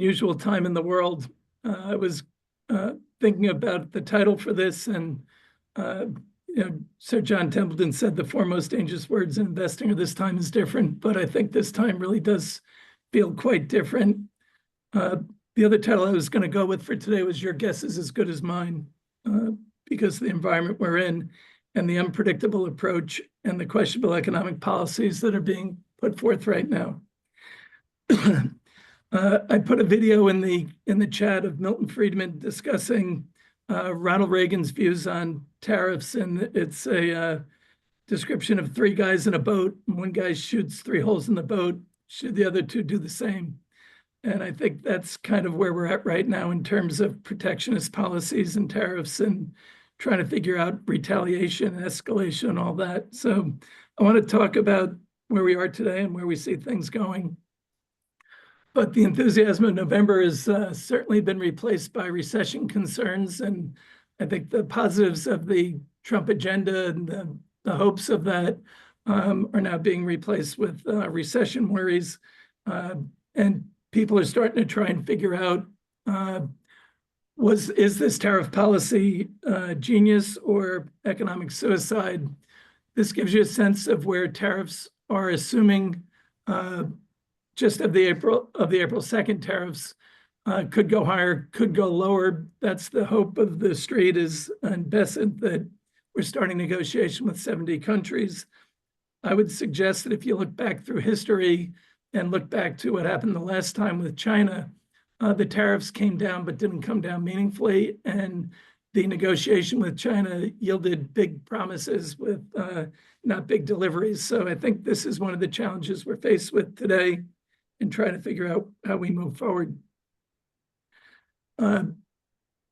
usual time in the world. I was thinking about the title for this, and Sir John Templeton said the four most dangerous words in investing are "this time is different," but I think this time really does feel quite different. The other title I was going to go with for today was "Your Guess is as Good as Mine," because of the environment we're in and the unpredictable approach and the questionable economic policies that are being put forth right now. I put a video in the chat of Milton Friedman discussing Ronald Reagan's views on tariffs, and it's a description of three guys in a boat. And one guy shoots three holes in the boat. Should the other two do the same? And I think that's kind of where we're at right now in terms of protectionist policies and tariffs and trying to figure out retaliation, escalation, all that. So I want to talk about where we are today and where we see things going. But the enthusiasm of November has certainly been replaced by recession concerns. And I think the positives of the Trump agenda and the hopes of that are now being replaced with recession worries. And people are starting to try and figure out, is this tariff policy genius or economic suicide? This gives you a sense of where tariffs are, assuming just of the April 2nd tariffs could go higher, could go lower. That's the hope of the street is and Besant that we're starting negotiation with 70 countries. I would suggest that if you look back through history and look back to what happened the last time with China, the tariffs came down but didn't come down meaningfully, and the negotiation with China yielded big promises with not big deliveries. So I think this is one of the challenges we're faced with today and trying to figure out how we move forward. The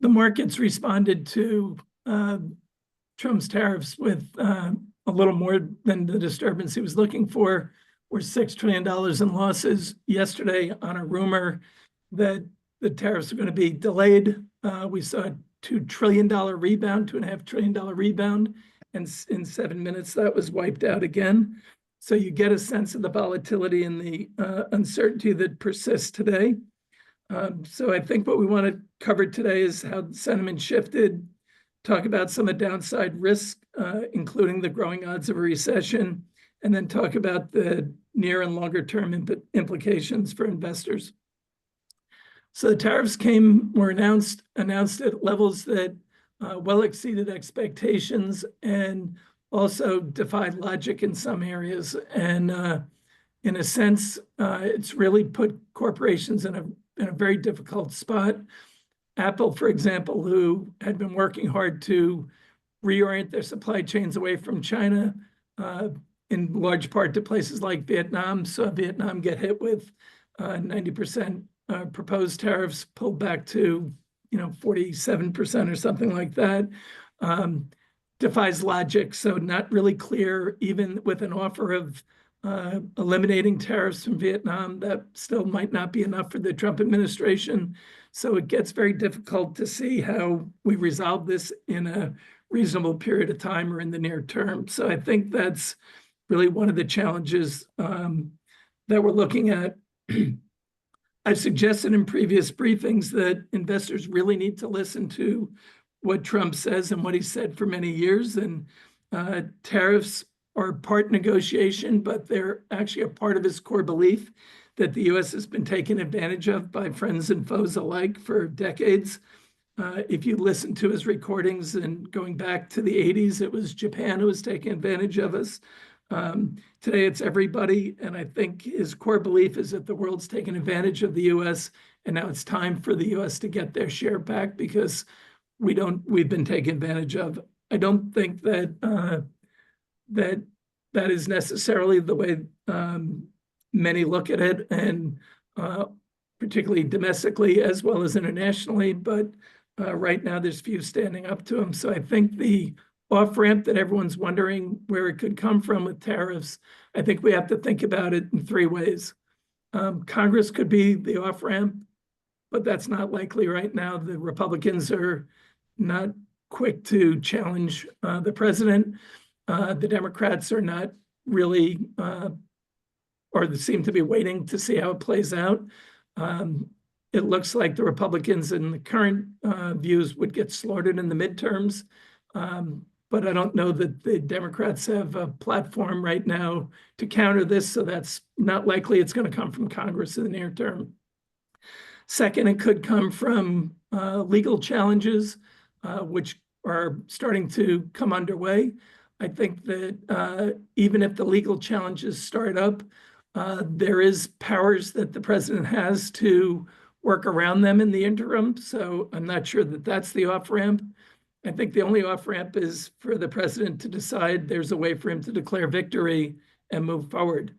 markets responded to Trump's tariffs with a little more than the disturbance he was looking for. We're $6 trillion in losses yesterday on a rumor that the tariffs are going to be delayed. We saw a $2 trillion rebound, $2.5 trillion rebound, and in 7 minutes that was wiped out again. So you get a sense of the volatility and the uncertainty that persists today. So I think what we want to cover today is how the sentiment shifted, talk about some of the downside risk, including the growing odds of a recession, and then talk about the near and longer term implications for investors. So the tariffs were announced at levels that well exceeded expectations and also defied logic in some areas. And in a sense, it's really put corporations in a very difficult spot. Apple, for example, who had been working hard to reorient their supply chains away from China, in large part to places like Vietnam, saw Vietnam get hit with 90% proposed tariffs, pulled back to 47% or something like that. Defies logic, so not really clear, even with an offer of eliminating tariffs from Vietnam, that still might not be enough for the Trump administration. So it gets very difficult to see how we resolve this in a reasonable period of time or in the near term. So I think that's really one of the challenges that we're looking at. I've suggested in previous briefings that investors really need to listen to what Trump says and what he said for many years. And tariffs are part negotiation, but they're actually a part of his core belief that the U.S. has been taken advantage of by friends and foes alike for decades. If you listen to his recordings and going back to the 80s, it was Japan who was taking advantage of us. Today it's everybody, and I think his core belief is that the world's taken advantage of the U.S. and now it's time for the U.S. to get their share back because we've been taken advantage of. I don't think that that is necessarily the way many look at it, and particularly domestically as well as internationally. But right now, there's few standing up to him. So I think the off-ramp that everyone's wondering where it could come from with tariffs, I think we have to think about it in three ways. Congress could be the off-ramp, but that's not likely right now. The Republicans are not quick to challenge the president. The Democrats are not really, or they seem to be waiting to see how it plays out. it looks like the Republicans in the current views would get slaughtered in the midterms. But I don't know that the Democrats have a platform right now to counter this, so that's not likely it's going to come from Congress in the near term. Second, it could come from legal challenges, which are starting to come underway. I think that even if the legal challenges start up, there is powers that the president has to work around them in the interim. So I'm not sure that that's the off-ramp. I think the only off-ramp is for the president to decide there's a way for him to declare victory and move forward.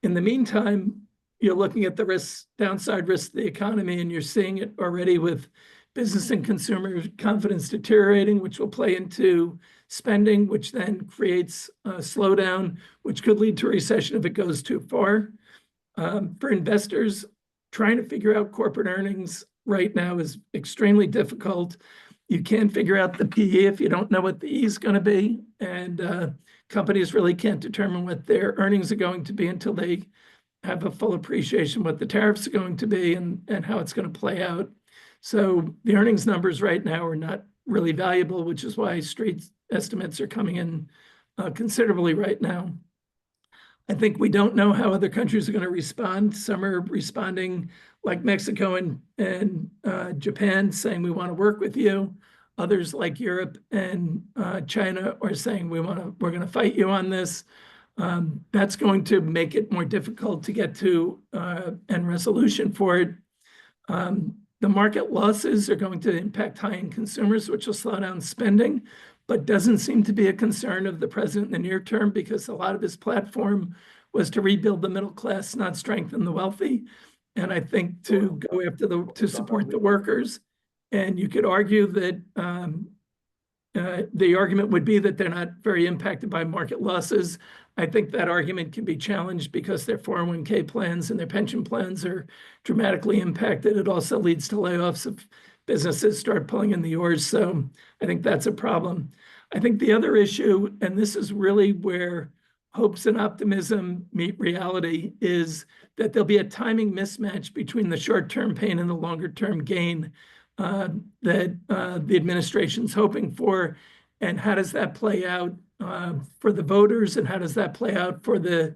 In the meantime, you're looking at the risks, downside risks of the economy, and you're seeing it already with business and consumer confidence deteriorating, which will play into spending, which then creates a slowdown, which could lead to a recession if it goes too far. For investors, trying to figure out corporate earnings right now is extremely difficult. You can't figure out the PE if you don't know what the E is going to be. And companies really can't determine what their earnings are going to be until they have a full appreciation what the tariffs are going to be and how it's going to play out. So the earnings numbers right now are not really valuable, which is why street estimates are coming in considerably right now. I think we don't know how other countries are going to respond. Some are responding like Mexico and Japan, saying we want to work with you. Others like Europe and China are saying we're going to fight you on this. That's going to make it more difficult to get to end resolution for it. The market losses are going to impact high-end consumers, which will slow down spending, but doesn't seem to be a concern of the president in the near term because a lot of his platform was to rebuild the middle class, not strengthen the wealthy. And I think to go after to support the workers. And you could argue that the argument would be that they're not very impacted by market losses. I think that argument can be challenged because their 401k plans and their pension plans are dramatically impacted. It also leads to layoffs if businesses start pulling in the oars. So I think that's a problem. I think the other issue, and this is really where hopes and optimism meet reality, is that there'll be a timing mismatch between the short-term pain and the longer-term gain that the administration's hoping for. And how does that play out for the voters, and how does that play out for the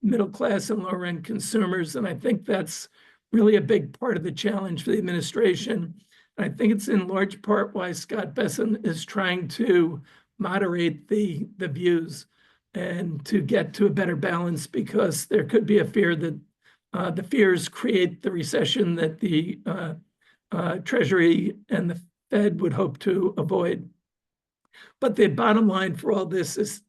middle class and lower end consumers? And I think that's really a big part of the challenge for the administration. And I think it's in large part why Scott Bessent is trying to moderate the views and to get to a better balance, because there could be a fear that the fears create the recession that the Treasury and the Fed would hope to avoid. But the bottom line for all this is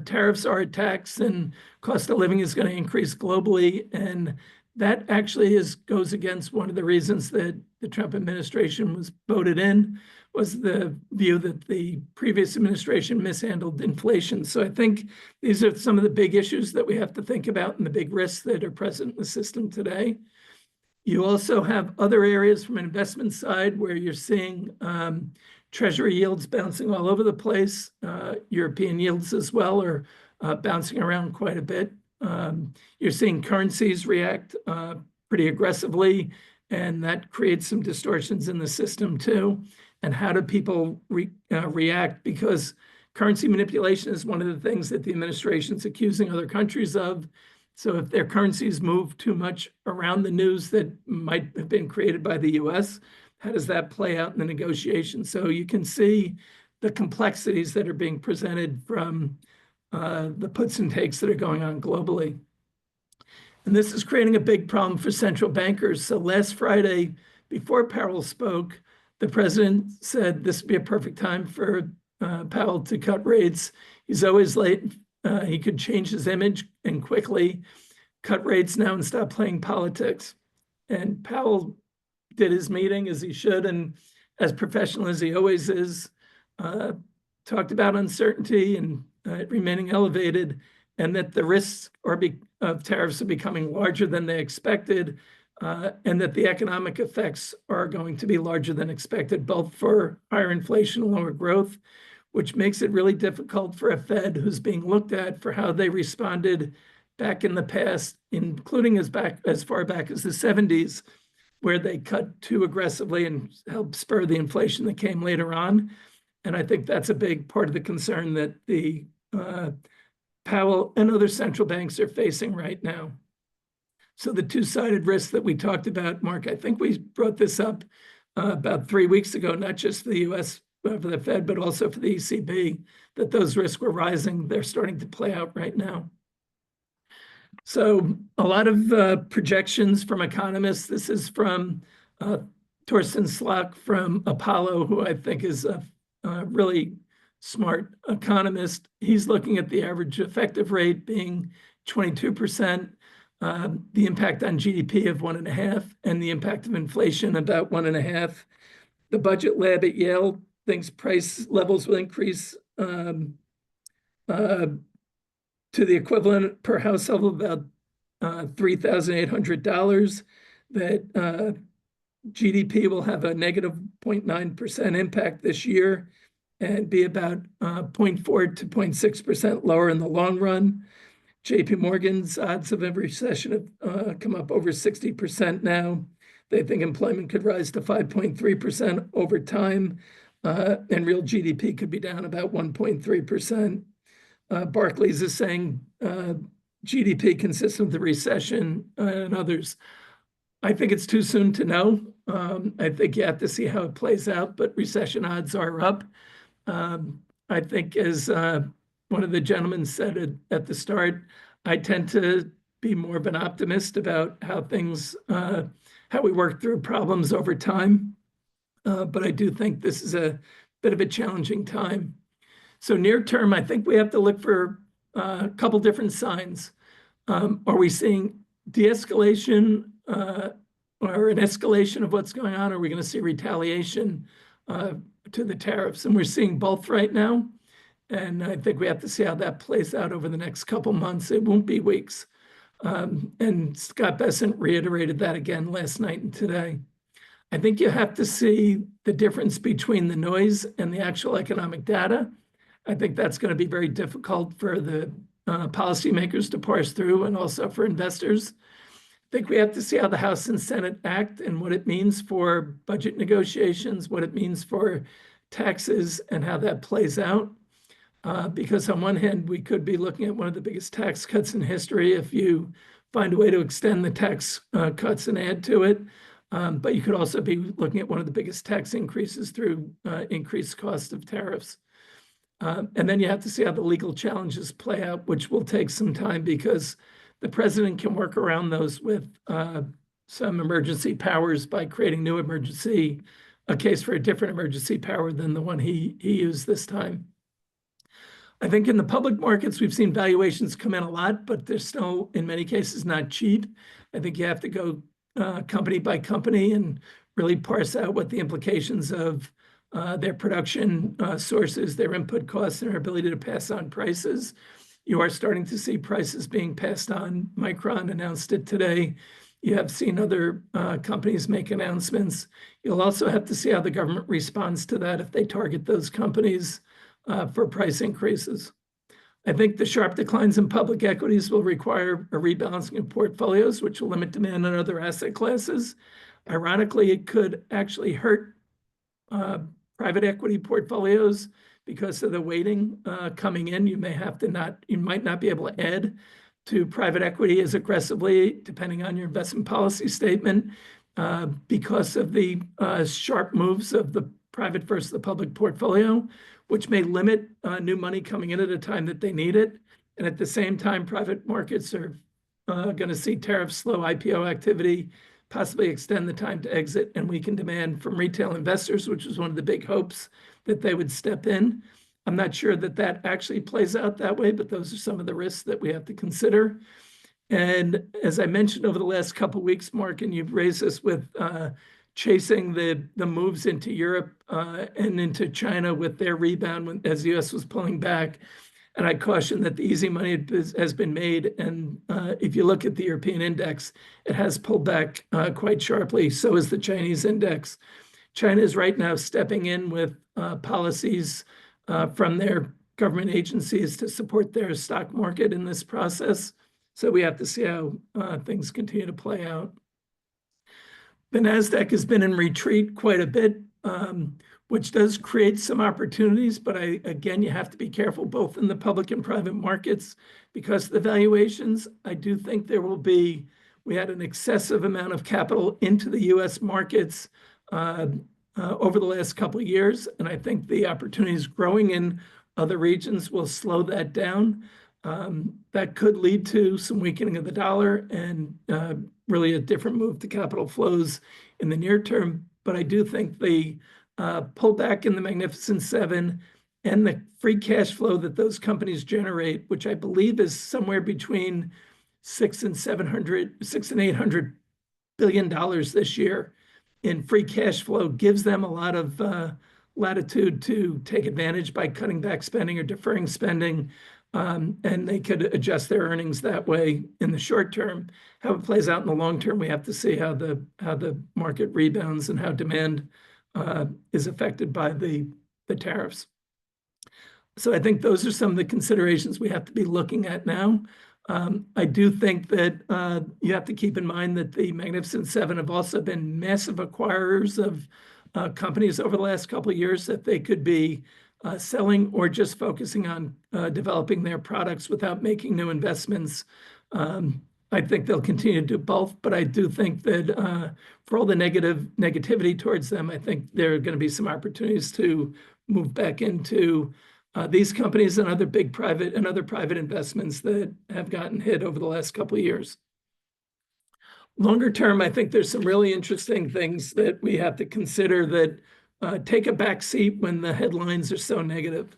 tariffs are a tax, and cost of living is going to increase globally. And that actually goes against one of the reasons that the Trump administration was voted in, was the view that the previous administration mishandled inflation. So I think these are some of the big issues that we have to think about and the big risks that are present in the system today. You also have other areas from an investment side where you're seeing Treasury yields bouncing all over the place. European yields as well are bouncing around quite a bit. You're seeing currencies react pretty aggressively, and that creates some distortions in the system too. And how do people react? Because currency manipulation is one of the things that the administration's accusing other countries of. So if their currencies move too much around the news that might have been created by the US, how does that play out in the negotiation? So you can see the complexities that are being presented from the puts and takes that are going on globally. And this is creating a big problem for central bankers. So last Friday, before Powell spoke, the president said this would be a perfect time for Powell to cut rates. He's always late. He could change his image and quickly cut rates now and stop playing politics. And Powell did his meeting as he should, and as professional as he always is, talked about uncertainty and remaining elevated, and that the risks of tariffs are becoming larger than they expected, and that the economic effects are going to be larger than expected, both for higher inflation and lower growth, which makes it really difficult for a Fed who's being looked at for how they responded back in the past, including as far back as the 70s, where they cut too aggressively and helped spur the inflation that came later on. And I think that's a big part of the concern that the Powell and other central banks are facing right now. So the two-sided risk that we talked about, Mark, I think we brought this up about 3 weeks ago, not just the U.S. For the Fed, but also for the ECB, that those risks were rising. They're starting to play out right now. So a lot of projections from economists. This is from Torsten Slok from Apollo, who I think is a really smart economist. He's looking at the average effective rate being 22%, the impact on GDP of 1.5%, and the impact of inflation about 1.5%. The budget lab at Yale thinks price levels will increase to the equivalent per household of about $3,800, that GDP will have a negative 0.9% impact this year and be about 0.4 to 0.6% lower in the long run. JP Morgan's odds of a recession have come up over 60% now. They think employment could rise to 5.3% over time, and real GDP could be down about 1.3%. Barclays is saying GDP consistent with the recession, and others. I think it's too soon to know. I think you have to see how it plays out, but recession odds are up. I think, as one of the gentlemen said at the start, I tend to be more of an optimist about how things, how we work through problems over time. But I do think this is a bit of a challenging time. So near term, I think we have to look for a couple different signs. Are we seeing de-escalation or an escalation of what's going on? Are we going to see retaliation to the tariffs? And we're seeing both right now. And I think we have to see how that plays out over the next couple months. It won't be weeks. And Scott Bessent reiterated that again last night and today. I think you have to see the difference between the noise and the actual economic data. I think that's going to be very difficult for the policymakers to parse through, and also for investors. I think we have to see how the House and Senate act and what it means for budget negotiations, what it means for taxes, and how that plays out. Because on one hand, we could be looking at one of the biggest tax cuts in history if you find a way to extend the tax cuts and add to it. But you could also be looking at one of the biggest tax increases through increased cost of tariffs. And then you have to see how the legal challenges play out, which will take some time, because the president can work around those with some emergency powers by creating a case for a different emergency power than the one he used this time. I think in the public markets, we've seen valuations come in a lot, but they're still, in many cases, not cheap. I think you have to go company by company and really parse out what the implications of their production sources, their input costs, and their ability to pass on prices. You are starting to see prices being passed on. Micron announced it today. You have seen other companies make announcements. You'll also have to see how the government responds to that if they target those companies for price increases. I think the sharp declines in public equities will require a rebalancing of portfolios, which will limit demand on other asset classes. Ironically, it could actually hurt private equity portfolios because of the weighting coming in. You might not be able to add to private equity as aggressively, depending on your investment policy statement, because of the sharp moves of the private versus the public portfolio, which may limit new money coming in at a time that they need it. And at the same time, private markets are going to see tariffs slow IPO activity, possibly extend the time to exit, and weaken demand from retail investors, which was one of the big hopes that they would step in. I'm not sure that that actually plays out that way, but those are some of the risks that we have to consider. And as I mentioned over the last couple of weeks, Mark, and you've raised this with chasing the moves into Europe and into China with their rebound as the US was pulling back. And I caution that the easy money has been made. And if you look at the European index, it has pulled back quite sharply. So is the Chinese index. China is right now stepping in with policies from their government agencies to support their stock market in this process. So we have to see how things continue to play out. the NASDAQ has been in retreat quite a bit, which does create some opportunities. But again, you have to be careful both in the public and private markets because of the valuations. I do think we had an excessive amount of capital into the U.S. markets over the last couple of years. And I think the opportunities growing in other regions will slow that down. That could lead to some weakening of the dollar and really a different move to capital flows in the near term. But I do think the pullback in the Magnificent Seven and the free cash flow that those companies generate, which I believe is somewhere between $600 and $800 billion this year in free cash flow, gives them a lot of latitude to take advantage by cutting back spending or deferring spending. And they could adjust their earnings that way in the short term. How it plays out in the long term, we have to see how the market rebounds and how demand is affected by the tariffs. So I think those are some of the considerations we have to be looking at now. I do think that you have to keep in mind that the Magnificent Seven have also been massive acquirers of companies over the last couple of years that they could be selling or just focusing on developing their products without making new investments. I think they'll continue to do both, but I do think that for all the negativity towards them, I think there are going to be some opportunities to move back into these companies and other private investments that have gotten hit over the last couple of years. Longer term, I think there's some really interesting things that we have to consider that take a back seat when the headlines are so negative.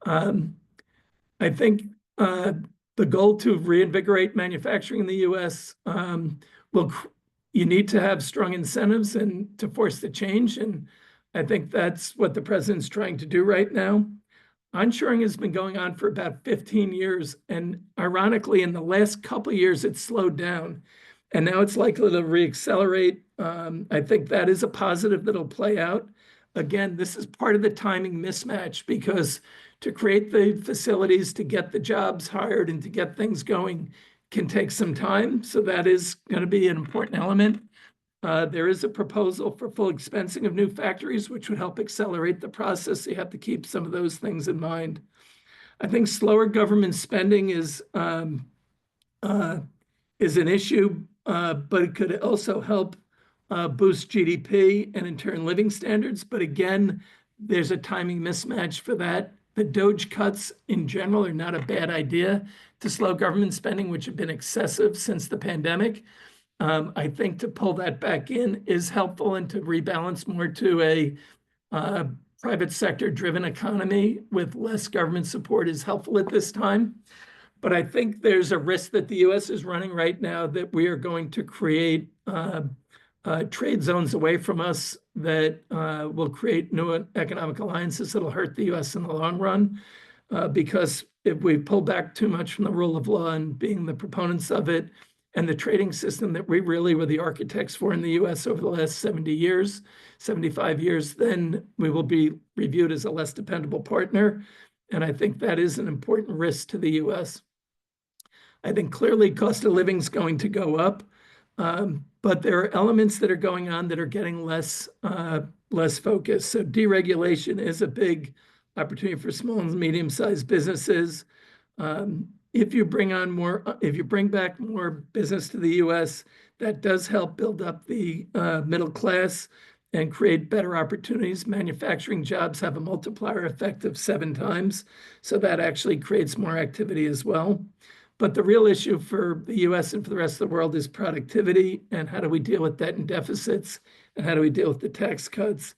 I think the goal to reinvigorate manufacturing in the U.S. You need to have strong incentives and to force the change. And I think that's what the president's trying to do right now. Onshoring has been going on for about 15 years. And ironically, in the last couple of years, it's slowed down. And now it's likely to reaccelerate. I think that is a positive that'll play out. Again, this is part of the timing mismatch because to create the facilities, to get the jobs hired and to get things going can take some time. So that is going to be an important element. There is a proposal for full expensing of new factories, which would help accelerate the process. So you have to keep some of those things in mind. I think slower government spending is an issue, but it could also help boost GDP and in turn living standards. But again, there's a timing mismatch for that. The DOGE cuts in general are not a bad idea to slow government spending, which have been excessive since the pandemic. I think to pull that back in is helpful and to rebalance more to a private sector driven economy with less government support is helpful at this time. But I think there's a risk that the U.S. is running right now that we are going to create trade zones away from us that will create new economic alliances that'll hurt the U.S. in the long run. Because if we pull back too much from the rule of law and being the proponents of it and the trading system that we really were the architects for in the U.S. over the last 70 years, 75 years, then we will be reviewed as a less dependable partner. And I think that is an important risk to the U.S. I think clearly cost of living is going to go up, but there are elements that are going on that are getting less focused. So deregulation is a big opportunity for small and medium-sized businesses. If you bring back more business to the U.S., that does help build up the middle class and create better opportunities. Manufacturing jobs have a multiplier effect of 7 times, so that actually creates more activity as well. But the real issue for the U.S. and for the rest of the world is productivity and how do we deal with debt and deficits and how do we deal with the tax cuts.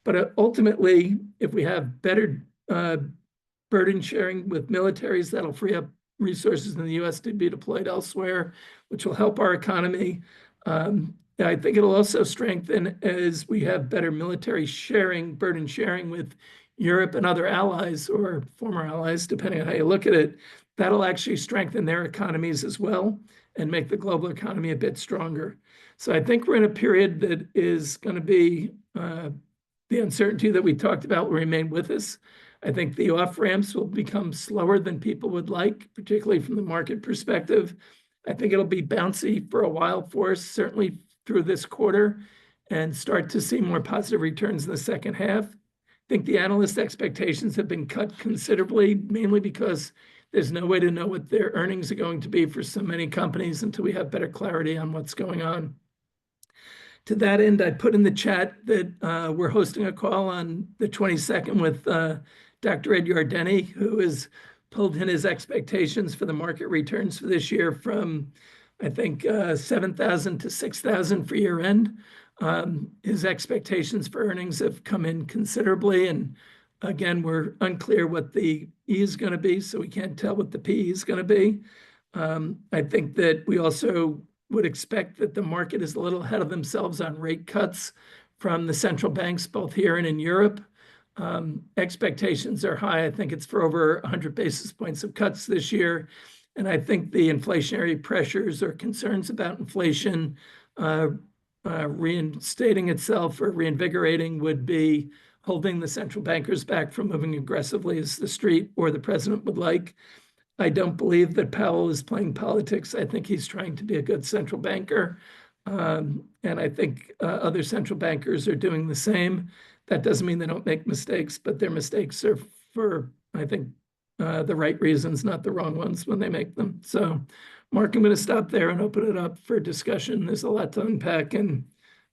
But ultimately, if we have better burden sharing with militaries, that'll free up resources in the U.S. to be deployed elsewhere, which will help our economy. I think it'll also strengthen as we have better military sharing, burden sharing with Europe and other allies or former allies, depending on how you look at it. That'll actually strengthen their economies as well and make the global economy a bit stronger. So I think we're in a period that is going to be the uncertainty that we talked about will remain with us. I think the off-ramps will become slower than people would like, particularly from the market perspective. I think it'll be bouncy for a while for us, certainly through this quarter. and start to see more positive returns in the second half. I think the analyst expectations have been cut considerably, mainly because there's no way to know what their earnings are going to be for so many companies until we have better clarity on what's going on. To that end, I put in the chat that we're hosting a call on the 22nd with Dr. Ed Yardeni, who has pulled in his expectations for the market returns for this year from, I think, 7,000 to 6,000 for year end. His expectations for earnings have come in considerably. And again, we're unclear what the E is going to be, so we can't tell what the P is going to be. I think that we also would expect that the market is a little ahead of themselves on rate cuts from the central banks, both here and in Europe. Expectations are high. I think it's for over 100 basis points of cuts this year. And I think the inflationary pressures or concerns about inflation reinstating itself or reinvigorating would be holding the central bankers back from moving aggressively as the street or the president would like. I don't believe that Powell is playing politics. I think he's trying to be a good central banker. And I think other central bankers are doing the same. That doesn't mean they don't make mistakes, but their mistakes are for, I think, the right reasons, not the wrong ones when they make them. So, Mark, I'm going to stop there and open it up for discussion. There's a lot to unpack, and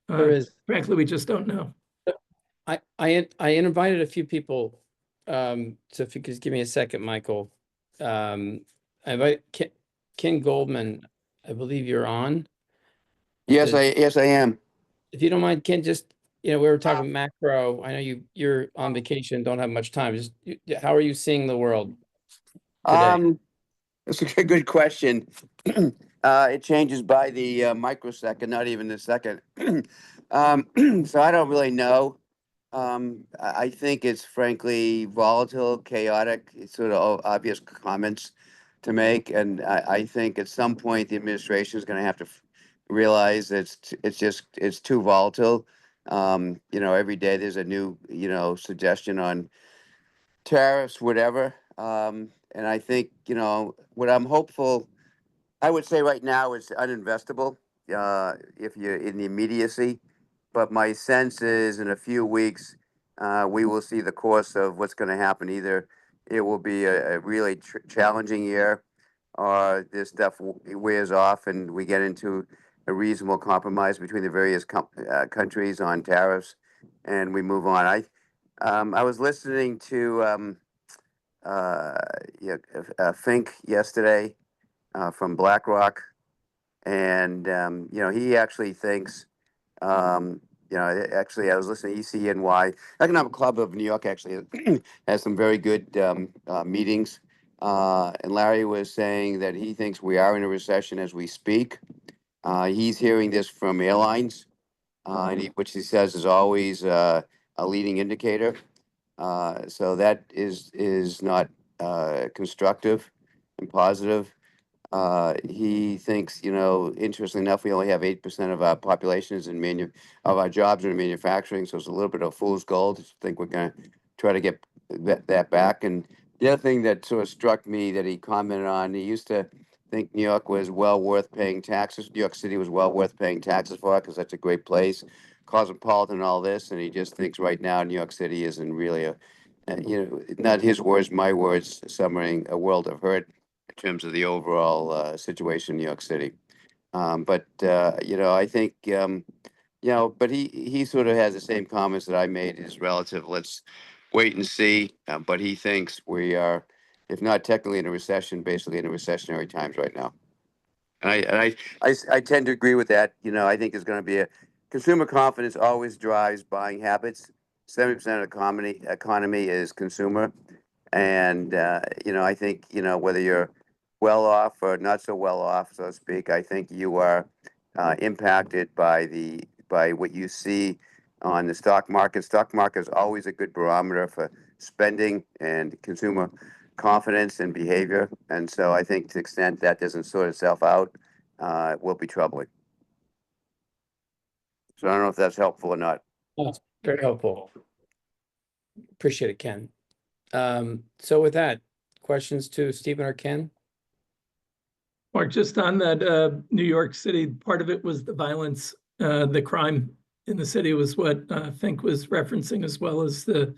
there is. Frankly, we just don't know. I invited a few people. So if you could give me a second, Michael. I invite Ken Goldman. I believe you're on. Yes, I am. If you don't mind, Ken, just, we were talking macro. I know you're on vacation, don't have much time. Just how are you seeing the world today? That's a good question. It changes by the microsecond, not even the second. So I don't really know. I think it's frankly volatile, chaotic. It's sort of obvious comments to make, and I think at some point the administration is going to have to realize it's too volatile. Every day there's a new suggestion on tariffs, whatever. And I think what I'm hopeful, I would say right now is uninvestable if you're in the immediacy. But my sense is in a few weeks, we will see the course of what's going to happen. Either it will be a really challenging year, or this stuff wears off and we get into a reasonable compromise between the various countries on tariffs, and we move on. I was listening to Fink yesterday from BlackRock, and he actually thinks. Actually, I was listening to ECNY. Economic Club of New York actually has some very good meetings. And Larry was saying that he thinks we are in a recession as we speak. He's hearing this from airlines, which he says is always a leading indicator. So that is not constructive and positive. He thinks, interestingly enough, we only have 8% of our population is of our jobs are in manufacturing, so it's a little bit of fool's gold. I think we're going to try to get that back. And the other thing that sort of struck me that he commented on, he used to think New York was well worth paying taxes. New York City was well worth paying taxes for because that's a great place, cosmopolitan and all this. And he just thinks right now New York City isn't really not his words, my words, summarizing a world of hurt in terms of the overall situation in New York City. But I think, but he sort of has the same comments that I made as relative. Let's wait and see. But he thinks we are, if not technically in a recession, basically in a recessionary times right now. And I tend to agree with that. I think there's going to be consumer confidence always drives buying habits. 70% of the economy is consumer. And, I think, whether you're well off or not so well off, so to speak, I think you are impacted by what you see on the stock market. Stock market is always a good barometer for spending and consumer confidence and behavior. And so I think to the extent that doesn't sort itself out, it will be troubling. So I don't know if that's helpful or not. Oh, very helpful. Appreciate it, Ken. So with that, questions to Stephen or Ken? Mark, just on that New York City, part of it was the violence, the crime in the city was what Fink was referencing, as well as the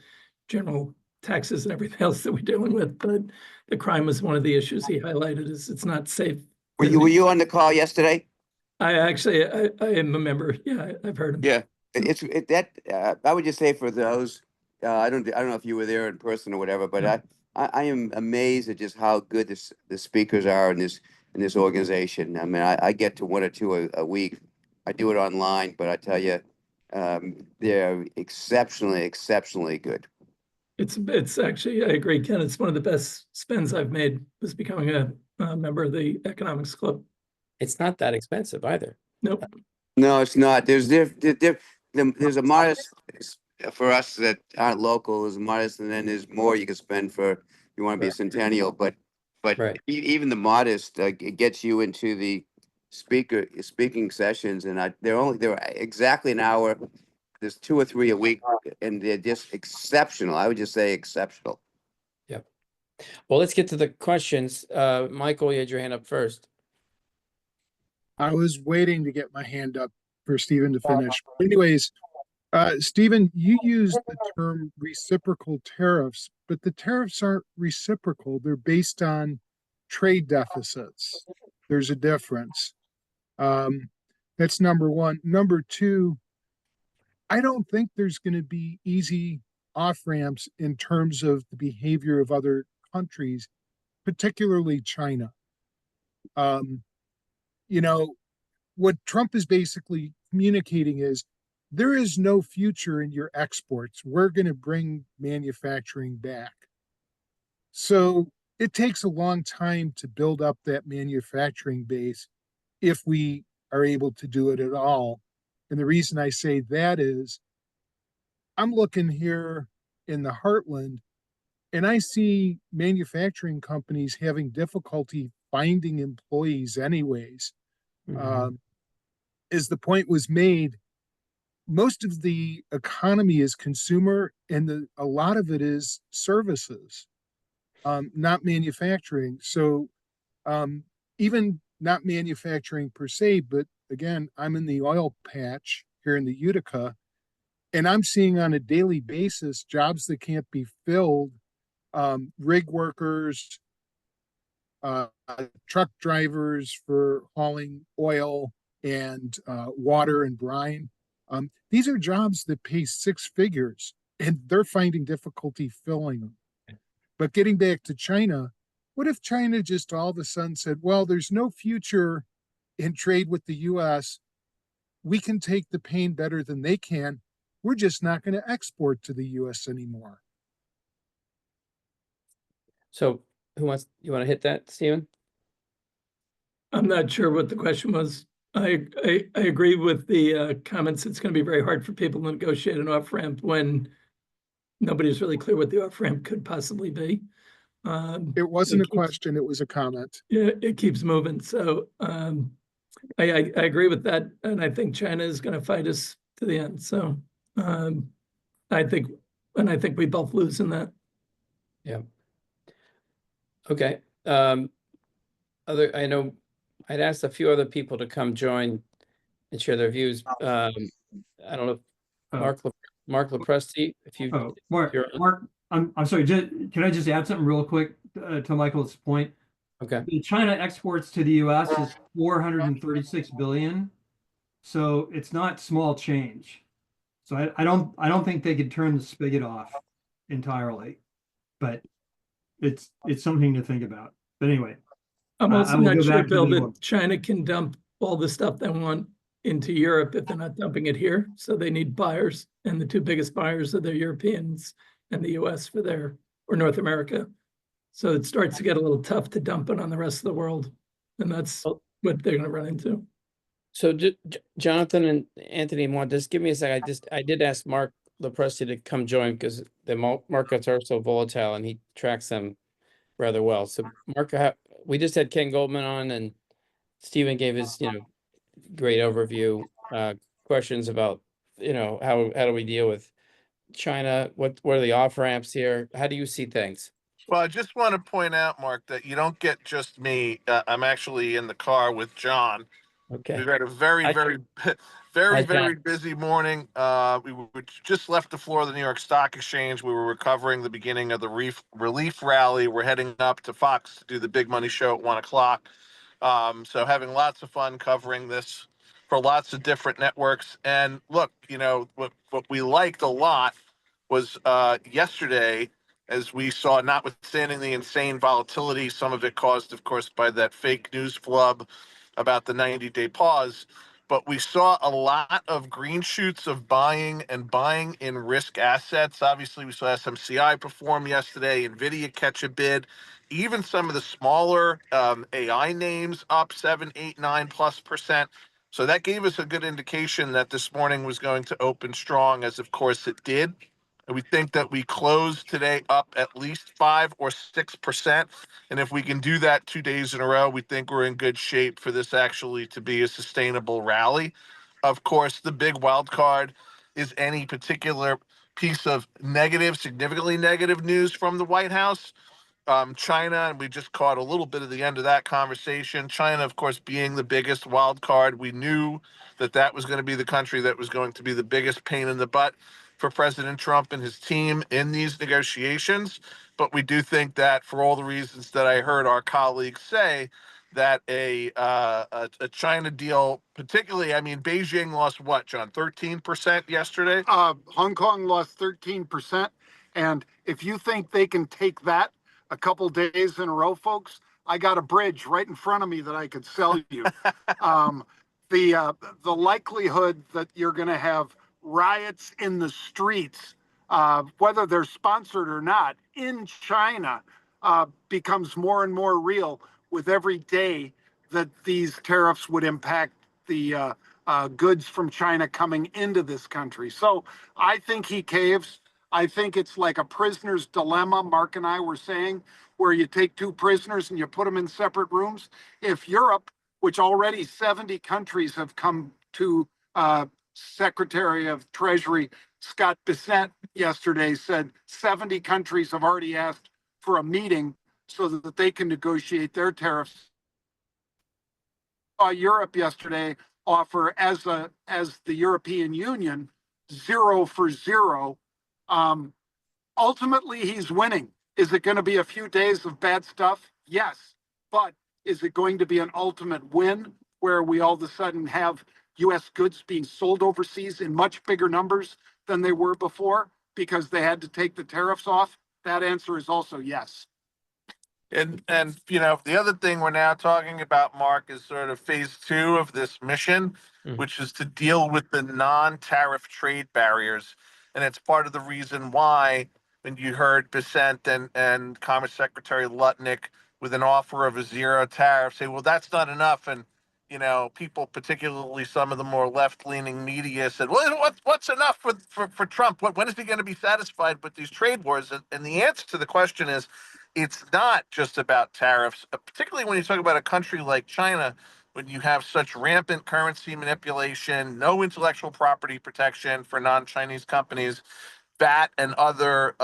general taxes and everything else that we're dealing with. But the crime was one of the issues he highlighted, is it's not safe. Were you on the call yesterday? I am a member. Yeah, I've heard him. Yeah, I would just say for those, I don't know if you were there in person or whatever, but I am amazed at just how good the speakers are in this organization. I mean, I get to one or two a week. I do it online, but I tell you, they're exceptionally good. It's actually, I agree, Ken. It's one of the best spends I've made, was becoming a member of the economics club. It's not that expensive either. Nope. No, it's not. There's a modest for us that aren't local. There's modest, and then there's more you can spend for if you want to be a centennial. But Right. even the modest it gets you into the speaking sessions, and they're exactly an hour. There's 2 or 3 a week, and they're just exceptional. I would just say exceptional. Yep. Well, let's get to the questions. Michael, you had your hand up first. I was waiting to get my hand up for Stephen to finish. Anyways, Stephen, you used the term reciprocal tariffs, but the tariffs aren't reciprocal. They're based on trade deficits. There's a difference. That's number one. Number two, I don't think there's going to be easy off-ramps in terms of the behavior of other countries, particularly China. You know, what Trump is basically communicating is there is no future in your exports. We're going to bring manufacturing back. So it takes a long time to build up that manufacturing base if we are able to do it at all. And the reason I say that is I'm looking here in the heartland and I see manufacturing companies having difficulty finding employees anyways. As the point was made, most of the economy is consumer, and a lot of it is services, not manufacturing. So even not manufacturing per se, but again, I'm in the oil patch here in the Utica, and I'm seeing on a daily basis jobs that can't be filled, rig workers, truck drivers for hauling oil and water and brine. These are jobs that pay 6 figures, and they're finding difficulty filling them. But getting back to China, what if China just all of a sudden said, well, there's no future in trade with the US. We can take the pain better than they can. We're just not going to export to the US anymore. So you want to hit that, Stephen? I'm not sure what the question was. I agree with the comments. It's going to be very hard for people to negotiate an off-ramp when nobody's really clear what the off-ramp could possibly be. It wasn't a question, it was a comment. Yeah, it keeps moving. So I agree with that. And I think China is going to fight us to the end. So I think we both lose in that. Yeah. Okay. I know I'd asked a few other people to come join and share their views. I don't know, Mark Lepresti, if you. Mark, I'm sorry. Can I just add something real quick to Michael's point? Okay. China exports to the U.S. is 436 billion, so it's not small change. So I don't think they could turn the spigot off entirely, but it's something to think about. But anyway. I'm also not sure, Bill, that China can dump all the stuff they want into Europe if they're not dumping it here. So they need buyers, and the 2 biggest buyers are the Europeans and the US or North America. So it starts to get a little tough to dump it on the rest of the world. And that's what they're going to run into. So Jonathan and Anthony, just give me a sec. I did ask Mark Lepresti to come join because the markets are so volatile and he tracks them rather well. So Mark, we just had Ken Goldman on, and Stephen gave his, great overview, questions about, how do we deal with China? What are the off ramps here? How do you see things? Well, I just want to point out, Mark, that you don't get just me. I'm actually in the car with John, Okay. We've had a very, Hi- very, Hi, very, John. very busy morning. We just left the floor of the New York Stock Exchange. We were recovering the beginning of the relief rally. We're heading up to Fox to do the big money show at 1 o'clock. So having lots of fun covering this for lots of different networks. And look, what we liked a lot was yesterday, as we saw, notwithstanding the insane volatility, some of it caused, of course, by that fake news flub about the 90-day pause. But we saw a lot of green shoots of buying in risk assets. Obviously, we saw SMCI perform yesterday, NVIDIA catch a bid, even some of the smaller AI names up 7, 8, 9+%. So that gave us a good indication that this morning was going to open strong, as of course it did. And we think that we closed today up at least 5 or 6%. And if we can do that 2 days in a row, we think we're in good shape for this actually to be a sustainable rally. Of course, the big wild card is any particular piece of negative, significantly negative news from the White House. China, and we just caught a little bit of the end of that conversation. China, of course, being the biggest wild card. We knew that that was going to be the country that was going to be the biggest pain in the butt for President Trump and his team in these negotiations. But we do think that for all the reasons that I heard our colleagues say, that a China deal, particularly, I mean, Beijing lost what, John, 13% yesterday? Hong Kong lost 13%. And if you think they can take that a couple days in a row, folks, I got a bridge right in front of me that I could sell you. The likelihood that you're going to have riots in the streets, whether they're sponsored or not, in China, becomes more and more real with every day that these tariffs would impact the goods from China coming into this country. So I think he caves. I think it's like a prisoner's dilemma, Mark and I were saying, where you take two prisoners and you put them in separate rooms. If Europe, which already 70 countries have come to Secretary of Treasury Scott Bessent yesterday said 70 countries have already asked for a meeting so that they can negotiate their tariffs. Europe yesterday offer as the European Union 0 for 0. Ultimately, he's winning. Is it going to be a few days of bad stuff? Yes. But is it going to be an ultimate win where we all of a sudden have U.S. goods being sold overseas in much bigger numbers than they were before because they had to take the tariffs off? That answer is also yes. And the other thing we're now talking about, Mark, is sort of phase 2 of this mission, which is to deal with the non-tariff trade barriers. And it's part of the reason why when you heard Bessent and Commerce Secretary Lutnick with an offer of a 0 tariff say, well, that's not enough. And people, particularly some of the more left-leaning media, said, well, what's enough for Trump? When is he going to be satisfied with these trade wars? And the answer to the question is, it's not just about tariffs, particularly when you talk about a country like China, when you have such rampant currency manipulation, no intellectual property protection for non-Chinese companies, VAT and other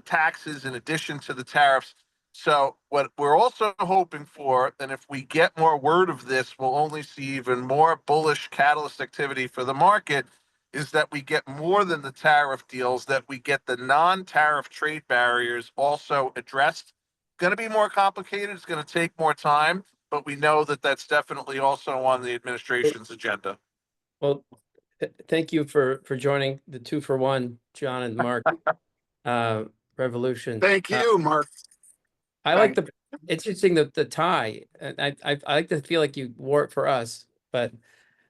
taxes in addition to the tariffs. So what we're also hoping for, and if we get more word of this, we'll only see even more bullish catalyst activity for the market, is that we get more than the tariff deals, that we get the non-tariff trade barriers also addressed. It's going to be more complicated. It's going to take more time, but we know that that's definitely also on the administration's agenda. Well, thank you for joining the 2-for-1, John and Mark, revolution. Thank you, Mark. I like it's interesting that the tie. I like to feel like you wore it for us, but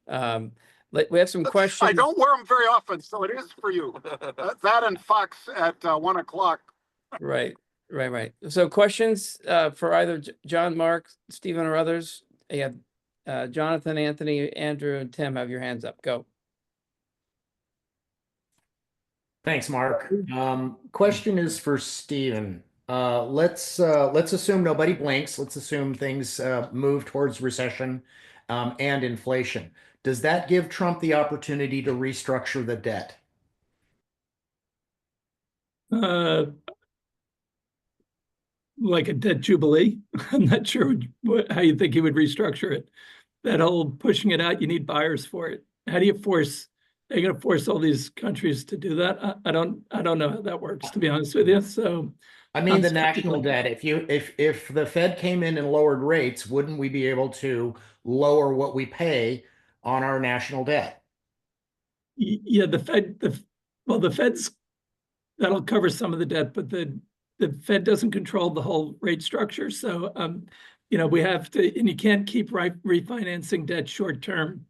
we have some questions. I don't wear them very often, so it is for you. That and Fox at 1 o'clock. Right. So questions for either John, Mark, Stephen, or others. Yeah, Jonathan, Anthony, Andrew, and Tim have your hands up. Go. Thanks, Mark. Question is for Stephen. Let's assume nobody blinks. Let's assume things move towards recession and inflation. Does that give Trump the opportunity to restructure the debt? Like a debt jubilee. I'm not sure how you think he would restructure it. that whole pushing it out, you need buyers for it. How do you force, are you gonna force all these countries to do that? I don't know how that works, to be honest with you, so. I mean, I'm the skeptical. national debt, if the Fed came in and lowered rates, wouldn't we be able to lower what we pay on our national debt? Yeah, the Fed's, that'll cover some of the debt, but the Fed doesn't control the whole rate structure. So, we have to, and you can't keep refinancing debt short term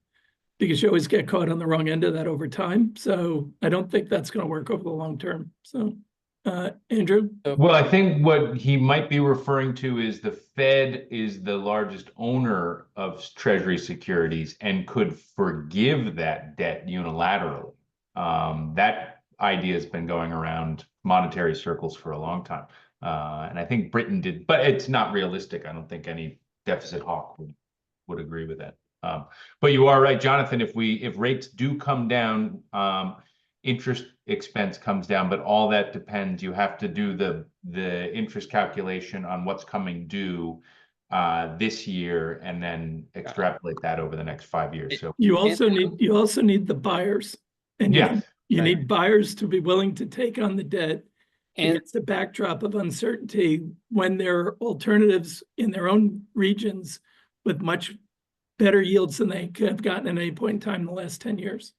because you always get caught on the wrong end of that over time. So I don't think that's going to work over the long term. So, Andrew? Well, I think what he might be referring to is the Fed is the largest owner of Treasury securities and could forgive that debt unilaterally. That idea has been going around monetary circles for a long time. And I think Britain did, but it's not realistic. I don't think any deficit hawk would agree with that. But you are right, Jonathan, if rates do come down, interest expense comes down, but all that depends. You have to do the interest calculation on what's coming due this year, and then extrapolate that over the next 5 years. So you also need the buyers, and yes, you need buyers to be willing to take on the debt And against the backdrop of uncertainty when there are alternatives in their own regions with much better yields than they could have gotten at any point in time in the last 10 years.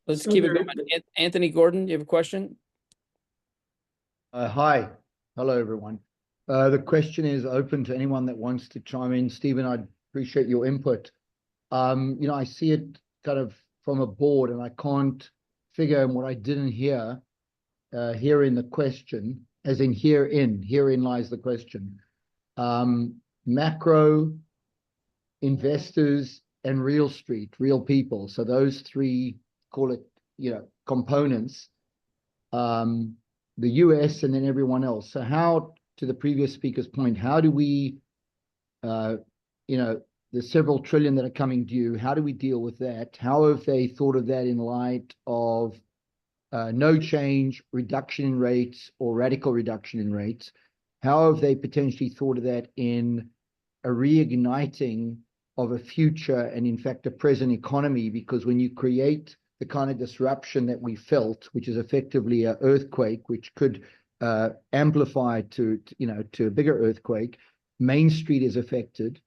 let's So keep it there- going. Anthony Gordon, you have a question? Hi. Hello, everyone. The question is open to anyone that wants to chime in. Stephen, I'd appreciate your input. I see it kind of from a board, and I can't figure out what I didn't hear here in the question, as in herein lies the question. Macro, investors, and real people. So those three, call it, components. The US and then everyone else. So how, to the previous speaker's point, how do we, the several trillion that are coming due, how do we deal with that? How have they thought of that in light of no change, reduction in rates, or radical reduction in rates? How have they potentially thought of that in a reigniting of a future and, in fact, a present economy? Because when you create the kind of disruption that we felt, which is effectively an earthquake, which could amplify to a bigger earthquake, Main Street is affected.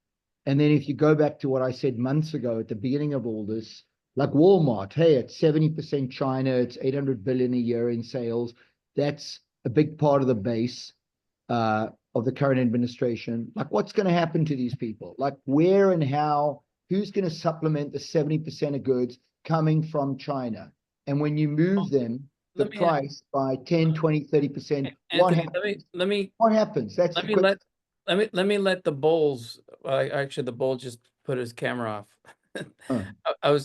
And then if you go back to what I said months ago at the beginning of all this, like Walmart, hey, it's 70% China, it's 800 billion a year in sales. That's a big part of the base of the current administration. Like, what's going to happen to these people? Like, where and how, who's going to supplement the 70% of goods coming from China? And when you move them, the price by 10, 20, 30%, what happens? What happens? That's the question. Let me let the Bulls. Actually, the Bull just put his camera off. Oh.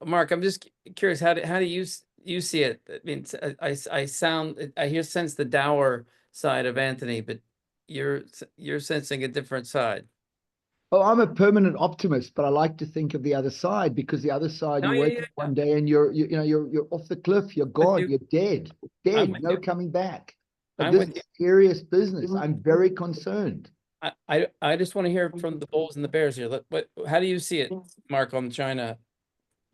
Mark. I'm just curious. How do you see it? I mean, I sense the dour side of Anthony, but you're sensing a different side. Oh, I'm a permanent optimist, but I like to think of the other side, because the other side, you wake up one day and you're off the cliff, you're gone, you're dead, no coming back. But this is serious business. I'm very concerned. I just want to hear from the Bulls and the Bears here. How do you see it, Mark, on China,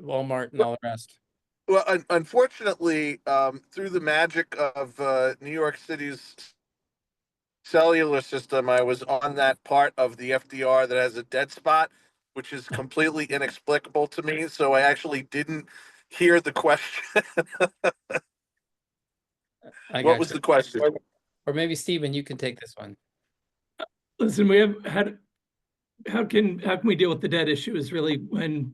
Walmart, and all the rest? Well, unfortunately, through the magic of New York City's cellular system, I was on that part of the FDR that has a dead spot, which is completely inexplicable to me. So I actually didn't hear the question. What was the question? Or maybe Stephen, you can take this one. Listen, we have had, how can we deal with the debt issue is really when,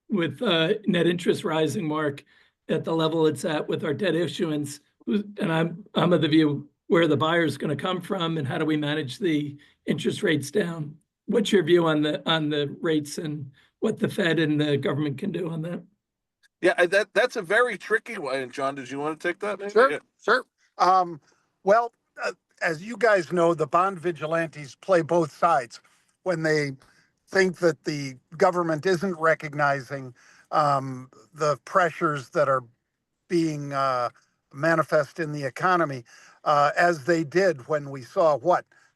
with net interest rising, Mark, at the level it's at with our debt issuance, and I'm of the view where the buyer is going to come from, and how do we manage the interest rates down? What's your view on the rates and what the Fed and the government can do on that? Yeah, that's a very tricky one. John, did you want to take that? Maybe? Sure. Well, as you guys know, the bond vigilantes play both sides when they think that the government isn't recognizing the pressures that are being manifest in the economy, as they did when we saw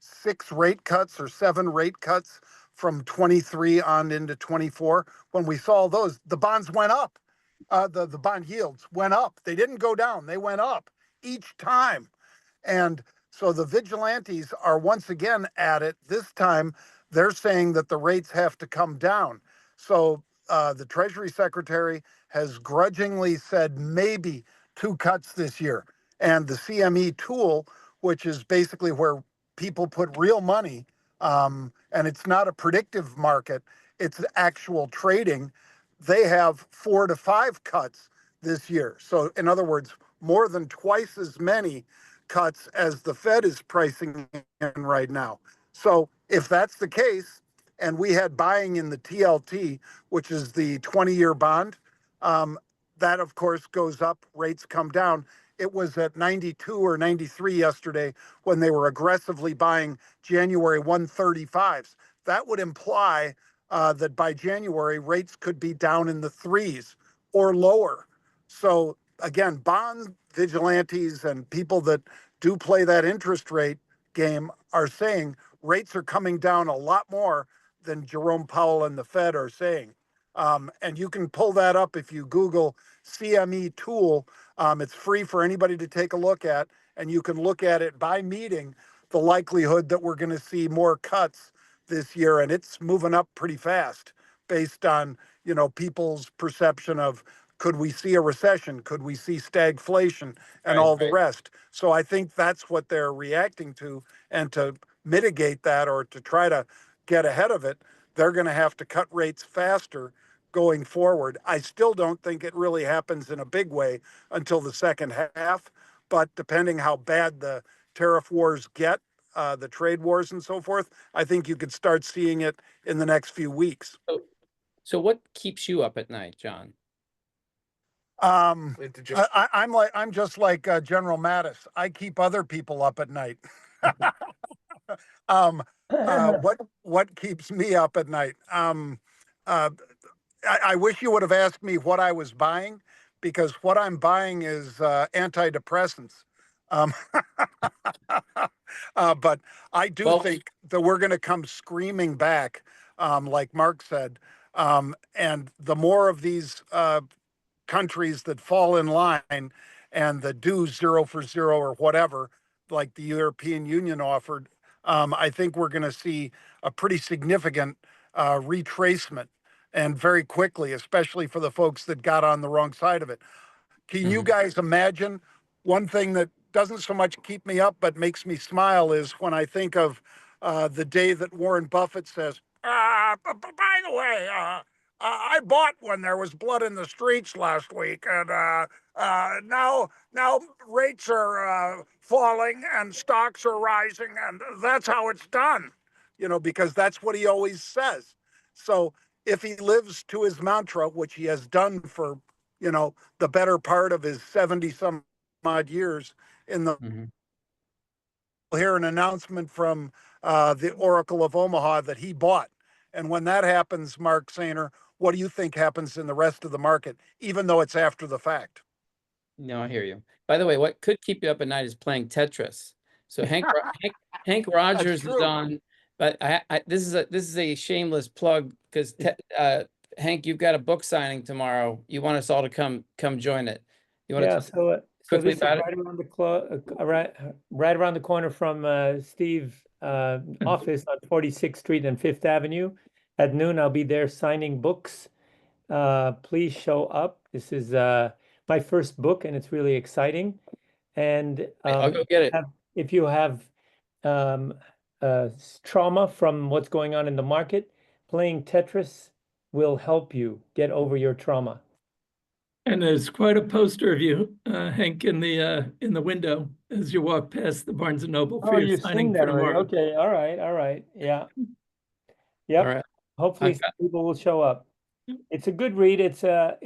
6 rate cuts or 7 rate cuts from 23 on into 24. When we saw those, the bonds went up. The bond yields went up. They didn't go down. They went up each time. And so the vigilantes are once again at it. This time, they're saying that the rates have to come down. So the Treasury Secretary has grudgingly said maybe 2 cuts this year. And the CME tool, which is basically where people put real money, and it's not a predictive market, it's actual trading, they have 4 to 5 cuts this year. So in other words, more than twice as many cuts as the Fed is pricing in right now. So if that's the case, and we had buying in the TLT, which is the 20-year bond, that of course goes up, rates come down. It was at 92 or 93 yesterday when they were aggressively buying January 135s. That would imply that by January, rates could be down in the 3s or lower. So again, bond vigilantes and people that do play that interest rate game are saying rates are coming down a lot more than Jerome Powell and the Fed are saying. And you can pull that up if you Google CME tool. It's free for anybody to take a look at, and you can look at it by meeting the likelihood that we're going to see more cuts this year, and it's moving up pretty fast based on, you know, people's perception of could we see a recession, could we see stagflation, and all the rest. So I think that's what they're reacting to, and to mitigate that or to try to get ahead of it, they're going to have to cut rates faster going forward. I still don't think it really happens in a big way until the second half, but depending how bad the tariff wars get, the trade wars and so forth, I think you could start seeing it in the next few weeks. So what keeps you up at night, John? I'm just like General Mattis. I keep other people up at night. What keeps me up at night? I wish you would have asked me what I was buying, because what I'm buying is antidepressants. But I do think that we're going to come screaming back, like Mark said. And the more of these countries that fall in line and that do 0 for 0 or whatever, like the European Union offered, I think we're going to see a pretty significant retracement, and very quickly, especially for the folks that got on the wrong side of it. Can you guys imagine? One thing that doesn't so much keep me up but makes me smile is when I think of the day that Warren Buffett says, by the way, I bought when there was blood in the streets last week, and now rates are falling and stocks are rising, and that's how it's done. You know, because that's what he always says. So if he lives to his mantra, which he has done for, you know, the better part of his 70 some odd years, in the we'll hear an announcement from the Oracle of Omaha that he bought. And when that happens, Mark Sainer, what do you think happens in the rest of the market, even though it's after the fact? No, I hear you. By the way, what could keep you up at night is playing Tetris. So Hank Rogers is on, but this is a shameless plug, because Hank, you've got a book signing tomorrow. You want us all to come join it. You want to so quickly this is about it? right around right around the corner from Steve's office on 46th Street and 5th Avenue. At noon, I'll be there signing books. Please show up. This is my first book, and it's really exciting. And I'll go get it. if you have trauma from what's going on in the market, playing Tetris will help you get over your trauma. And there's quite a poster of you, Hank, in the window as you walk past the Barnes and Noble for your you've signing seen for that already. tomorrow. Okay, all right, yeah. Yep. All right. Hopefully some people will show up. It's a good read. It's a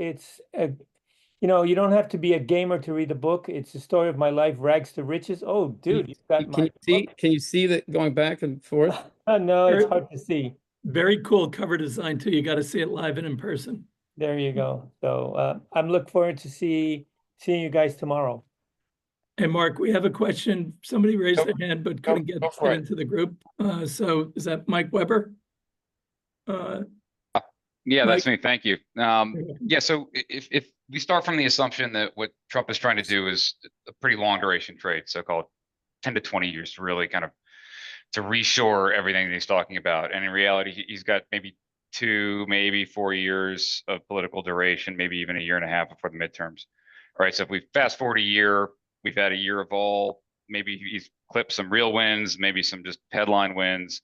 you know, you don't have to be a gamer to read the book. It's the story of my life, rags to riches. Oh, dude, you've got my book. Can you see that going back and forth? No, it's hard to see. Very cool cover design too. You got to see it live and in person. There you go. So I'm looking forward to seeing you guys tomorrow. Hey, Mark, we have a question. Somebody raised their hand but couldn't get go for it. into the group. So is that Mike Weber? Yeah, that's Mike? me. Thank you. Yeah, so if we start from the assumption that what Trump is trying to do is a pretty long duration trade, so called 10 to 20 years to really kind of to reshore everything that he's talking about. And in reality, he's got maybe 2, maybe 4 years of political duration, maybe even a year and a half before the midterms. All right, so if we fast forward a year, we've had a year of all, maybe he's clipped some real wins, maybe some just headline wins.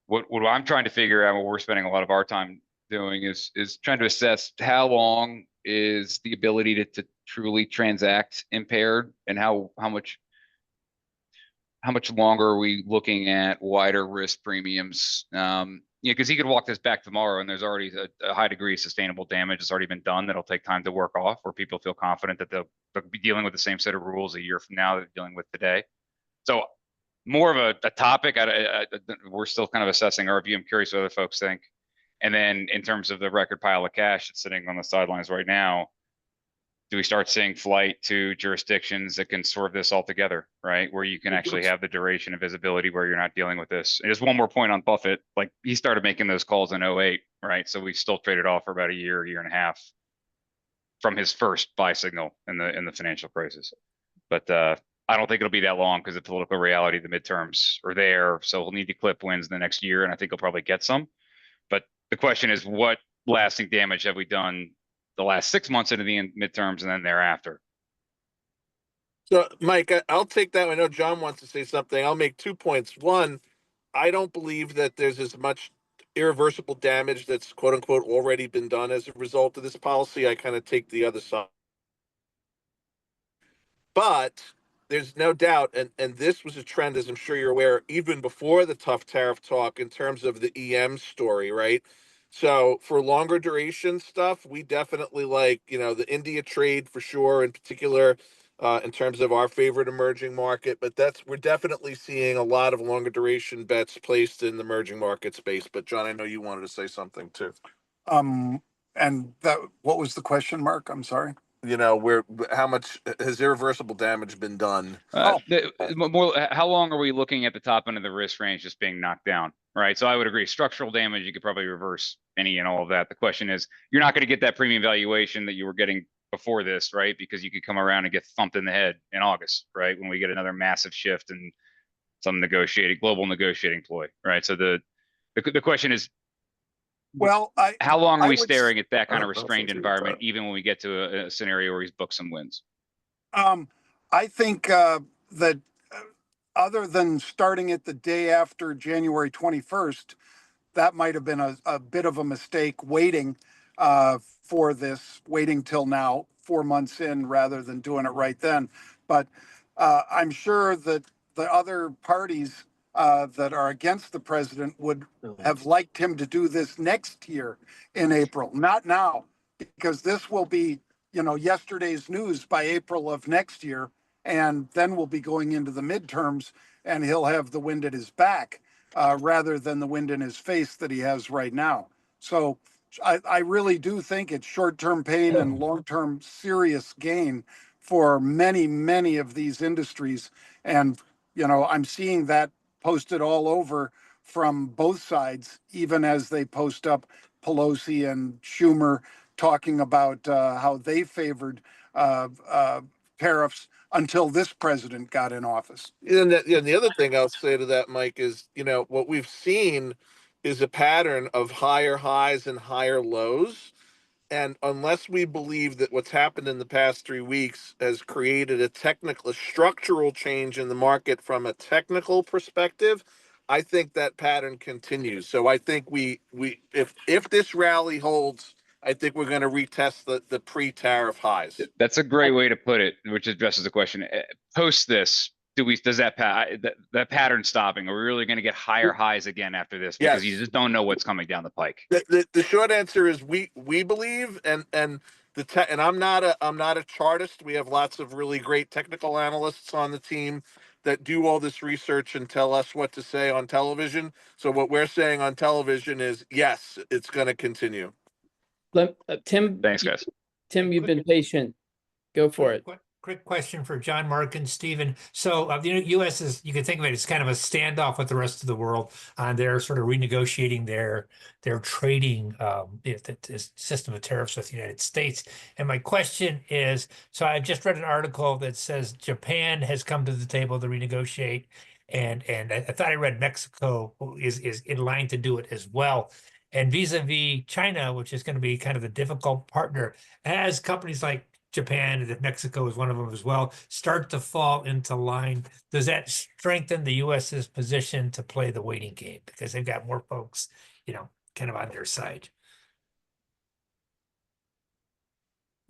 What I'm trying to figure out, what we're spending a lot of our time doing is trying to assess how long is the ability to truly transact impaired, and how much longer are we looking at wider risk premiums? Because he could walk this back tomorrow and there's already a high degree of sustainable damage that's already been done that'll take time to work off, where people feel confident that they'll be dealing with the same set of rules a year from now that they're dealing with today. So more of a topic. We're still kind of assessing our view. I'm curious what other folks think. And then in terms of the record pile of cash that's sitting on the sidelines right now, do we start seeing flight to jurisdictions that can sort this all together, right? Where you can actually have the duration and visibility where you're not dealing with this. And just one more point on Buffett, like he started making those calls in 08, right? So we still traded off for about a year and a half from his first buy signal in the financial crisis. But I don't think it'll be that long because the political reality, the midterms are there. So he'll need to clip wins the next year, and I think he'll probably get some. But the question is, what lasting damage have we done the last 6 months into the midterms and then thereafter? So, Mike, I'll take that. I know John wants to say something. I'll make 2 points. One, I don't believe that there's as much irreversible damage that's quote unquote already been done as a result of this policy. I kind of take the other side. But there's no doubt, and this was a trend, as I'm sure you're aware, even before the tough tariff talk in terms of the EM story, right? So for longer duration stuff, we definitely like, the India trade for sure, in particular, in terms of our favorite emerging market. But we're definitely seeing a lot of longer duration bets placed in the emerging market space. But John, I know you wanted to say something too. And what was the question, Mark? I'm sorry. How much has irreversible damage been done? How long are we looking at the top end of the risk range just being knocked down, right? So I would agree, structural damage, you could probably reverse any and all of that. The question is, you're not going to get that premium valuation that you were getting before this, right? Because you could come around and get thumped in the head in August, right? When we get another massive shift and some global negotiating ploy, right? So the question is, well, how long are we staring at that kind of restrained environment, even when we get to a scenario where he's booked some wins? I think that other than starting it the day after January 21st, that might have been a bit of a mistake waiting waiting till now, 4 months in, rather than doing it right then. But I'm sure that the other parties that are against the president would have liked him to do this next year in April, not now, because this will be, yesterday's news by April of next year. And then we'll be going into the midterms and he'll have the wind at his back rather than the wind in his face that he has right now. So I really do think it's short-term pain and long-term serious gain for many, many of these industries. And, I'm seeing that posted all over from both sides, even as they post up Pelosi and Schumer talking about how they favored tariffs until this president got in office. And the other thing I'll say to that, Mike, is, what we've seen is a pattern of higher highs and higher lows. And unless we believe that what's happened in the past 3 weeks has created a structural change in the market from a technical perspective, I think that pattern continues. So I think if this rally holds, I think we're going to retest the pre-tariff highs. That's a great way to put it, which addresses the question. Post this, does that pattern stopping? Are we really going to get higher highs again after this? Because you just don't know what's coming down the pike. The short answer is we believe, and I'm not a chartist. We have lots of really great technical analysts on the team that do all this research and tell us what to say on television. So what we're saying on television is yes, it's going to continue. Tim, Thanks, guys. Tim, you've been patient. Go for it. quick question for John, Mark, and Stephen. So, the U.S. is, you can think of it as kind of a standoff with the rest of the world on their sort of renegotiating their trading the system of tariffs with the United States. And my question is, so I just read an article that says Japan has come to the table to renegotiate, and I thought I read Mexico is in line to do it as well. And vis-a-vis China, which is going to be kind of a difficult partner, as companies like Japan, and if Mexico is one of them as well, start to fall into line, does that strengthen the US's position to play the waiting game because they've got more folks, kind of on their side?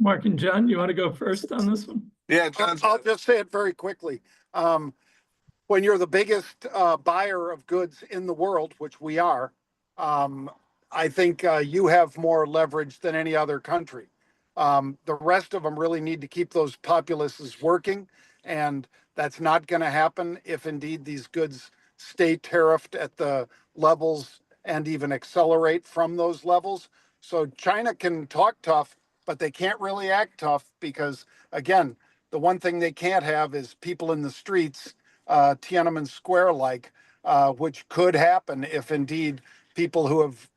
Mark and John, you want to go first on this one? Yeah, John. I'll just say it very quickly. When you're the biggest buyer of goods in the world, which we are, I think you have more leverage than any other country. The rest of them really need to keep those populaces working, and that's not going to happen if indeed these goods stay tariffed at the levels and even accelerate from those levels. So China can talk tough, but they can't really act tough because, again, the one thing they can't have is people in the streets, Tiananmen Square-like, which could happen if indeed people who have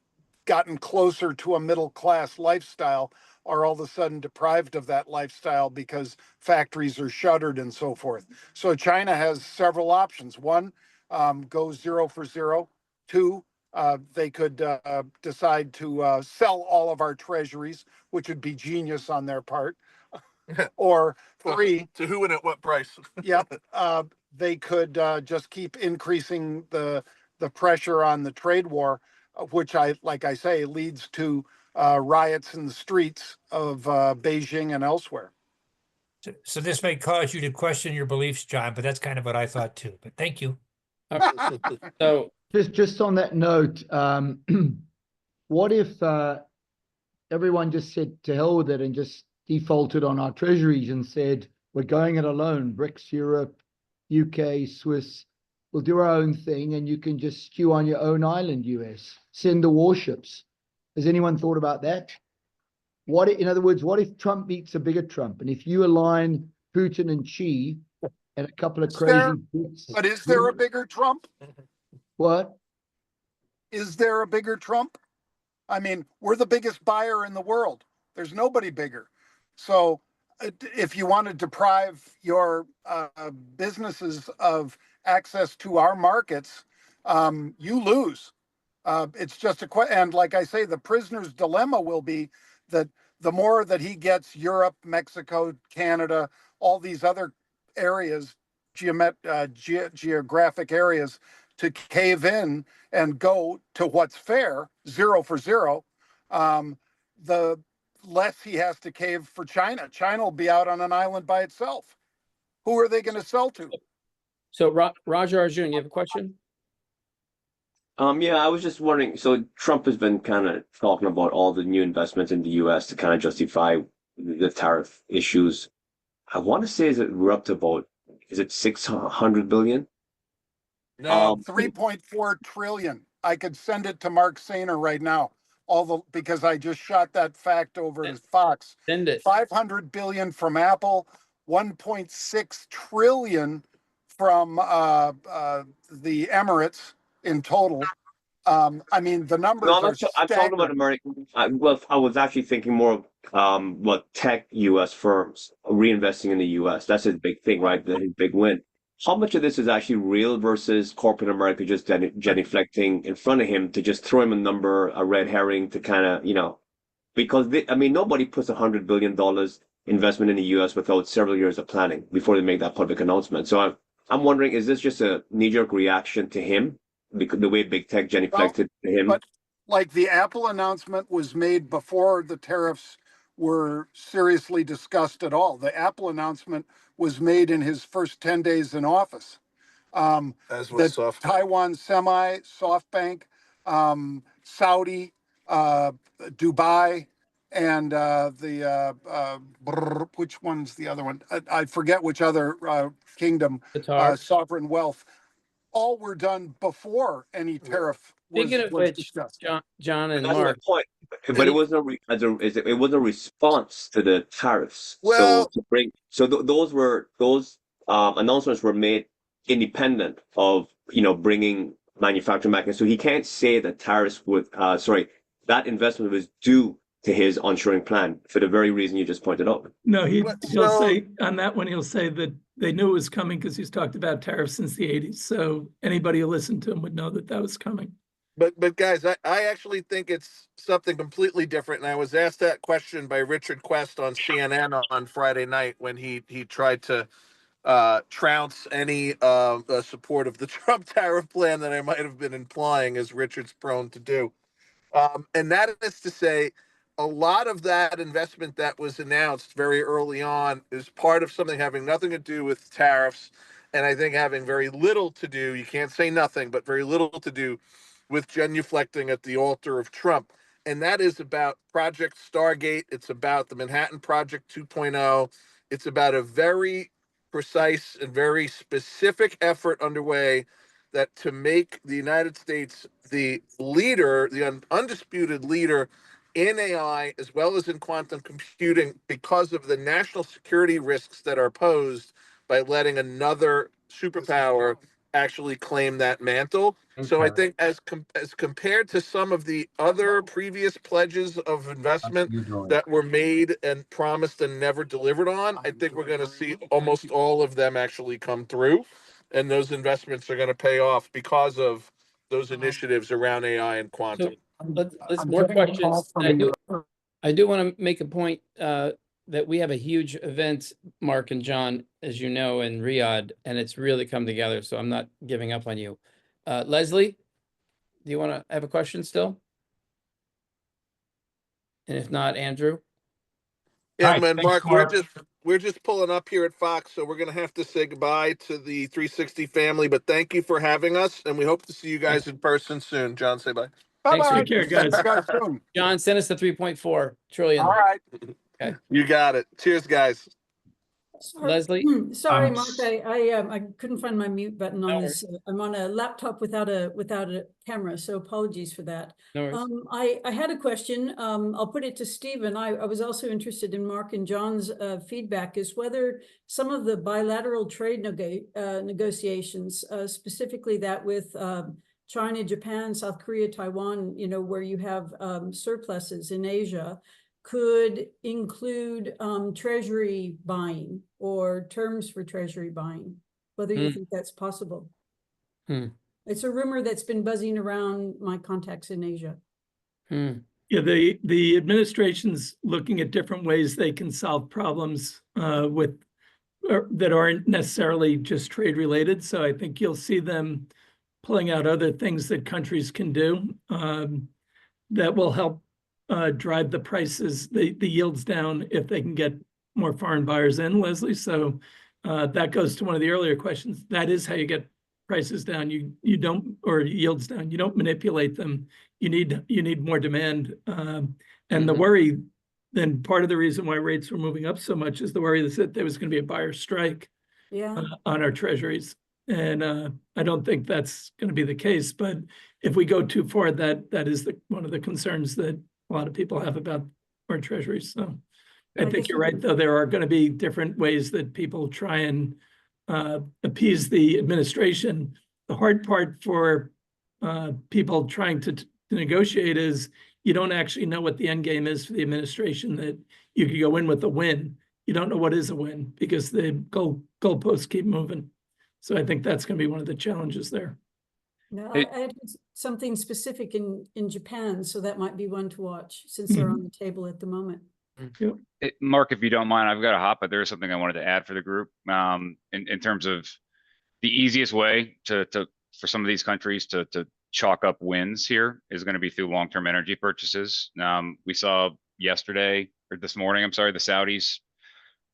gotten closer to a middle-class lifestyle are all of a sudden deprived of that lifestyle because factories are shuttered and so forth. So China has several options. One, go 0 for 0. Two, they could decide to sell all of our treasuries, which would be genius on their part. Or three, To who and at what price? yep, they could just keep increasing the pressure on the trade war, which like I say, leads to riots in the streets of Beijing and elsewhere. So this may cause you to question your beliefs, John, but that's kind of what I thought too. But thank you. So Just on that note, what if everyone just said to hell with it and just defaulted on our treasuries and said, we're going it alone, BRICS, Europe, UK, Swiss, we'll do our own thing and you can just stew on your own island, US, send the warships. Has anyone thought about that? In other words, what if Trump meets a bigger Trump? And if you align Putin and Xi and a couple of crazy bits, But is there a bigger Trump? what? Is there a bigger Trump? I mean, we're the biggest buyer in the world. There's nobody bigger. So if you want to deprive your businesses of access to our markets, you lose. It's just and like I say, the prisoner's dilemma will be that the more that he gets Europe, Mexico, Canada, all these other areas, geographic areas to cave in and go to what's fair, 0 for 0, the less he has to cave for China. China will be out on an island by itself. Who are they going to sell to? So Roger Arjun, you have a question? Yeah, I was just wondering, so Trump has been kind of talking about all the new investments in the US to kind of justify the tariff issues. I want to say that we're up to about, is it 600 billion? No, 3.4 trillion. I could send it to Mark Sainer right now. Because I just shot that fact over to Fox. Send it. 500 billion from Apple, 1.6 trillion from the Emirates in total. I mean, the numbers No, are I'm talking about staggering. American. Well, I was actually thinking more of what tech US firms reinvesting in the US. That's his big thing, right? His big win. How much of this is actually real versus corporate America just genuflecting in front of him to just throw him a number, a red herring to kind of, because nobody puts $100 billion investment in the US without several years of planning before they make that public announcement. So I'm wondering, is this just a knee-jerk reaction to him? Because the way big tech genuflected to him? But like the Apple announcement was made before the tariffs were seriously discussed at all. The Apple announcement was made in his first 10 days in office. as was The Taiwan Semi, SoftBank, Saudi, Dubai, and which one's the other one? I forget which other kingdom, Qatar. sovereign wealth. all were done before any tariff was, Speaking of was which, discussed. John and That's my Mark, point. But it wasn't a it wasn't a response to the tariffs. Well- So to bring those announcements were made independent of bringing manufacturing back in. So he can't say that tariffs would that investment was due to his onshoring plan for the very reason you just pointed out. No, he'll So- say on that one, he'll say that they knew it was coming because he's talked about tariffs since the 80s. So anybody who listened to him would know that that was coming. But guys, I actually think it's something completely different. And I was asked that question by Richard Quest on CNN on Friday night when he tried to trounce any support of the Trump tariff plan that I might have been implying, as Richard's prone to do. And that is to say, a lot of that investment that was announced very early on is part of something having nothing to do with tariffs, and I think having very little to do, you can't say nothing, but very little to do with genuflecting at the altar of Trump. And that is about Project Stargate. It's about the Manhattan Project 2.0. It's about a very precise and very specific effort underway that to make the United States the leader, the undisputed leader in AI as well as in quantum computing, because of the national security risks that are posed by letting another superpower actually claim that mantle. So I think as compared to some of the other previous pledges of investment that were made and promised and never delivered on, I think we're going to see almost all of them actually come through, and those investments are going to pay off because of those initiatives around AI and quantum. let's more questions. I do want to make a point that we have a huge event, Mark and John, as you know, in Riyadh, and it's really come together. So I'm not giving up on you. Leslie, do you want to have a question still? And if not, Andrew. Yeah, Hi, man, thanks, Mark, Mark. we're just pulling up here at Fox, so we're gonna have to say goodbye to the 360 family. But thank you for having us, and we hope to see you guys in person soon. John, say bye. Thanks for Bye-bye. Take care, guys. See you guys soon. John, send us the 3.4 trillion. All right. You got it. Cheers, guys. Leslie? Sorry, Mark, I couldn't find my mute button on No this. I'm on a laptop without a camera, so apologies for that. No worries. I had a question. I'll put it to Stephen. I was also interested in Mark and John's feedback is whether some of the bilateral trade negotiations, specifically that with China, Japan, South Korea, Taiwan, where you have surpluses in Asia, could include treasury buying or terms for treasury buying, whether you think that's possible. It's a rumor that's been buzzing around my contacts in Asia. Yeah, the administration's looking at different ways they can solve problems that aren't necessarily just trade related. So I think you'll see them pulling out other things that countries can do that will help drive the prices, the yields down if they can get more foreign buyers in, Leslie. So that goes to one of the earlier questions. That is how you get prices down. You don't, or yields down. You don't manipulate them. You need more demand. And the worry, then part of the reason why rates were moving up so much is the worry that there was going to be a buyer strike on our treasuries. And I don't think that's going to be the case. But if we go too far, that is one of the concerns that a lot of people have about our treasuries. So I think you're right, though. There are going to be different ways that people try and appease the administration. The hard part for people trying to negotiate is you don't actually know what the end game is for the administration, that you could go in with a win. You don't know what is a win because the goalposts keep moving. So I think that's going to be one of the challenges there. No, I had something specific in Japan, so that might be one to watch since they're on the table at the moment. Mark, if you don't mind, I've got to hop, but there's something I wanted to add for the group in terms of the easiest way for some of these countries to chalk up wins here is going to be through long-term energy purchases. We saw yesterday or this morning, I'm sorry, the Saudis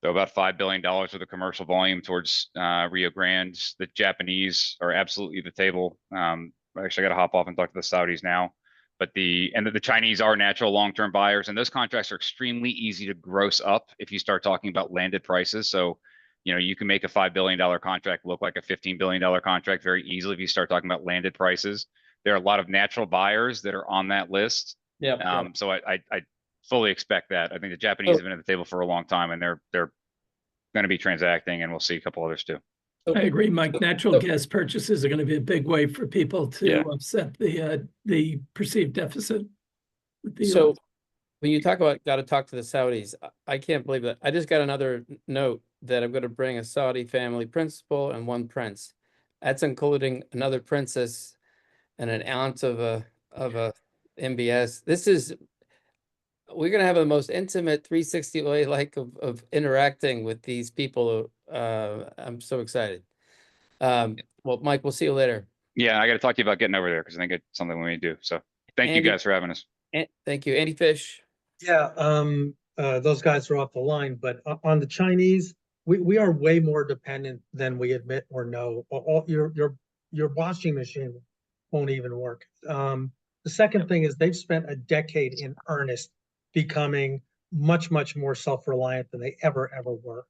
throw about $5 billion worth of commercial volume towards Rio Grande. The Japanese are absolutely the table. Actually, I got to hop off and talk to the Saudis now. But the Chinese are natural long-term buyers, and those contracts are extremely easy to gross up if you start talking about landed prices. So You know, you can make a $5 billion contract look like a $15 billion contract very easily if you start talking about landed prices. There are a lot of natural buyers that are on that list. Yeah. So I fully expect that. I think the Japanese have been at the table for a long time, and they're going to be transacting, and we'll see a couple others too. I agree, Mike. Natural gas purchases are going to be a big way for people to offset the perceived deficit with the So US. when you talk about got to talk to the Saudis, I can't believe that. I just got another note that I'm going to bring a Saudi family principal and one prince. That's including another princess and an ounce of a MBS. We're going to have the most intimate 360 way of interacting with these people. I'm so excited. Well, Mike, we'll see you later. Yeah, I got to talk to you about getting over there because I think it's something we need to do. So thank you Andy- guys for having us. Thank you. Andy Fish. Yeah, those guys are off the line, but on the Chinese, we are way more dependent than we admit or know. Your washing machine won't even work. The second thing is they've spent a decade in earnest becoming much, much more self-reliant than they ever were.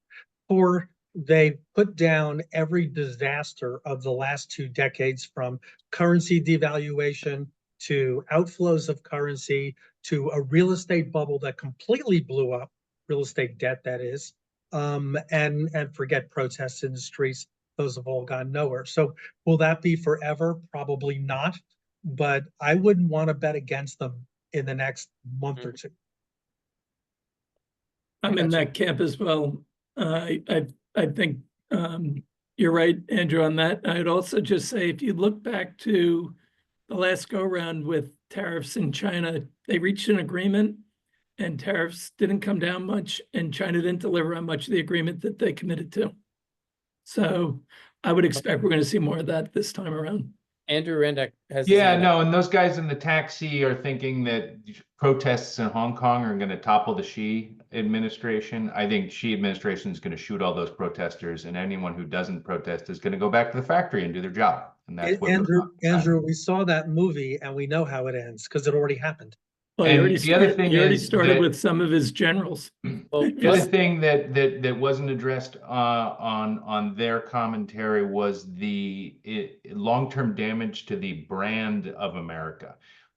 Or they put down every disaster of the last 2 decades, from currency devaluation to outflows of currency to a real estate bubble that completely blew up, real estate debt that is, and forget protest industries. Those have all gone nowhere. So will that be forever? Probably not, but I wouldn't want to bet against them in the next month or two. I'm in that camp as well. I think you're right, Andrew, on that. I'd also just say, if you look back to the last go round with tariffs in China, they reached an agreement and tariffs didn't come down much, and China didn't deliver on much of the agreement that they committed to. So I would expect we're going to see more of that this time around. Andrew Rendeck has. And those guys in the taxi are thinking that protests in Hong Kong are going to topple the Xi administration. I think Xi administration is going to shoot all those protesters, and anyone who doesn't protest is going to go back to the factory and do their job. And that's what Andrew, we saw that movie and we know how it ends because it already happened. Well, he already started with some of his generals. The other thing that wasn't addressed on their commentary was the long-term damage to the brand of America.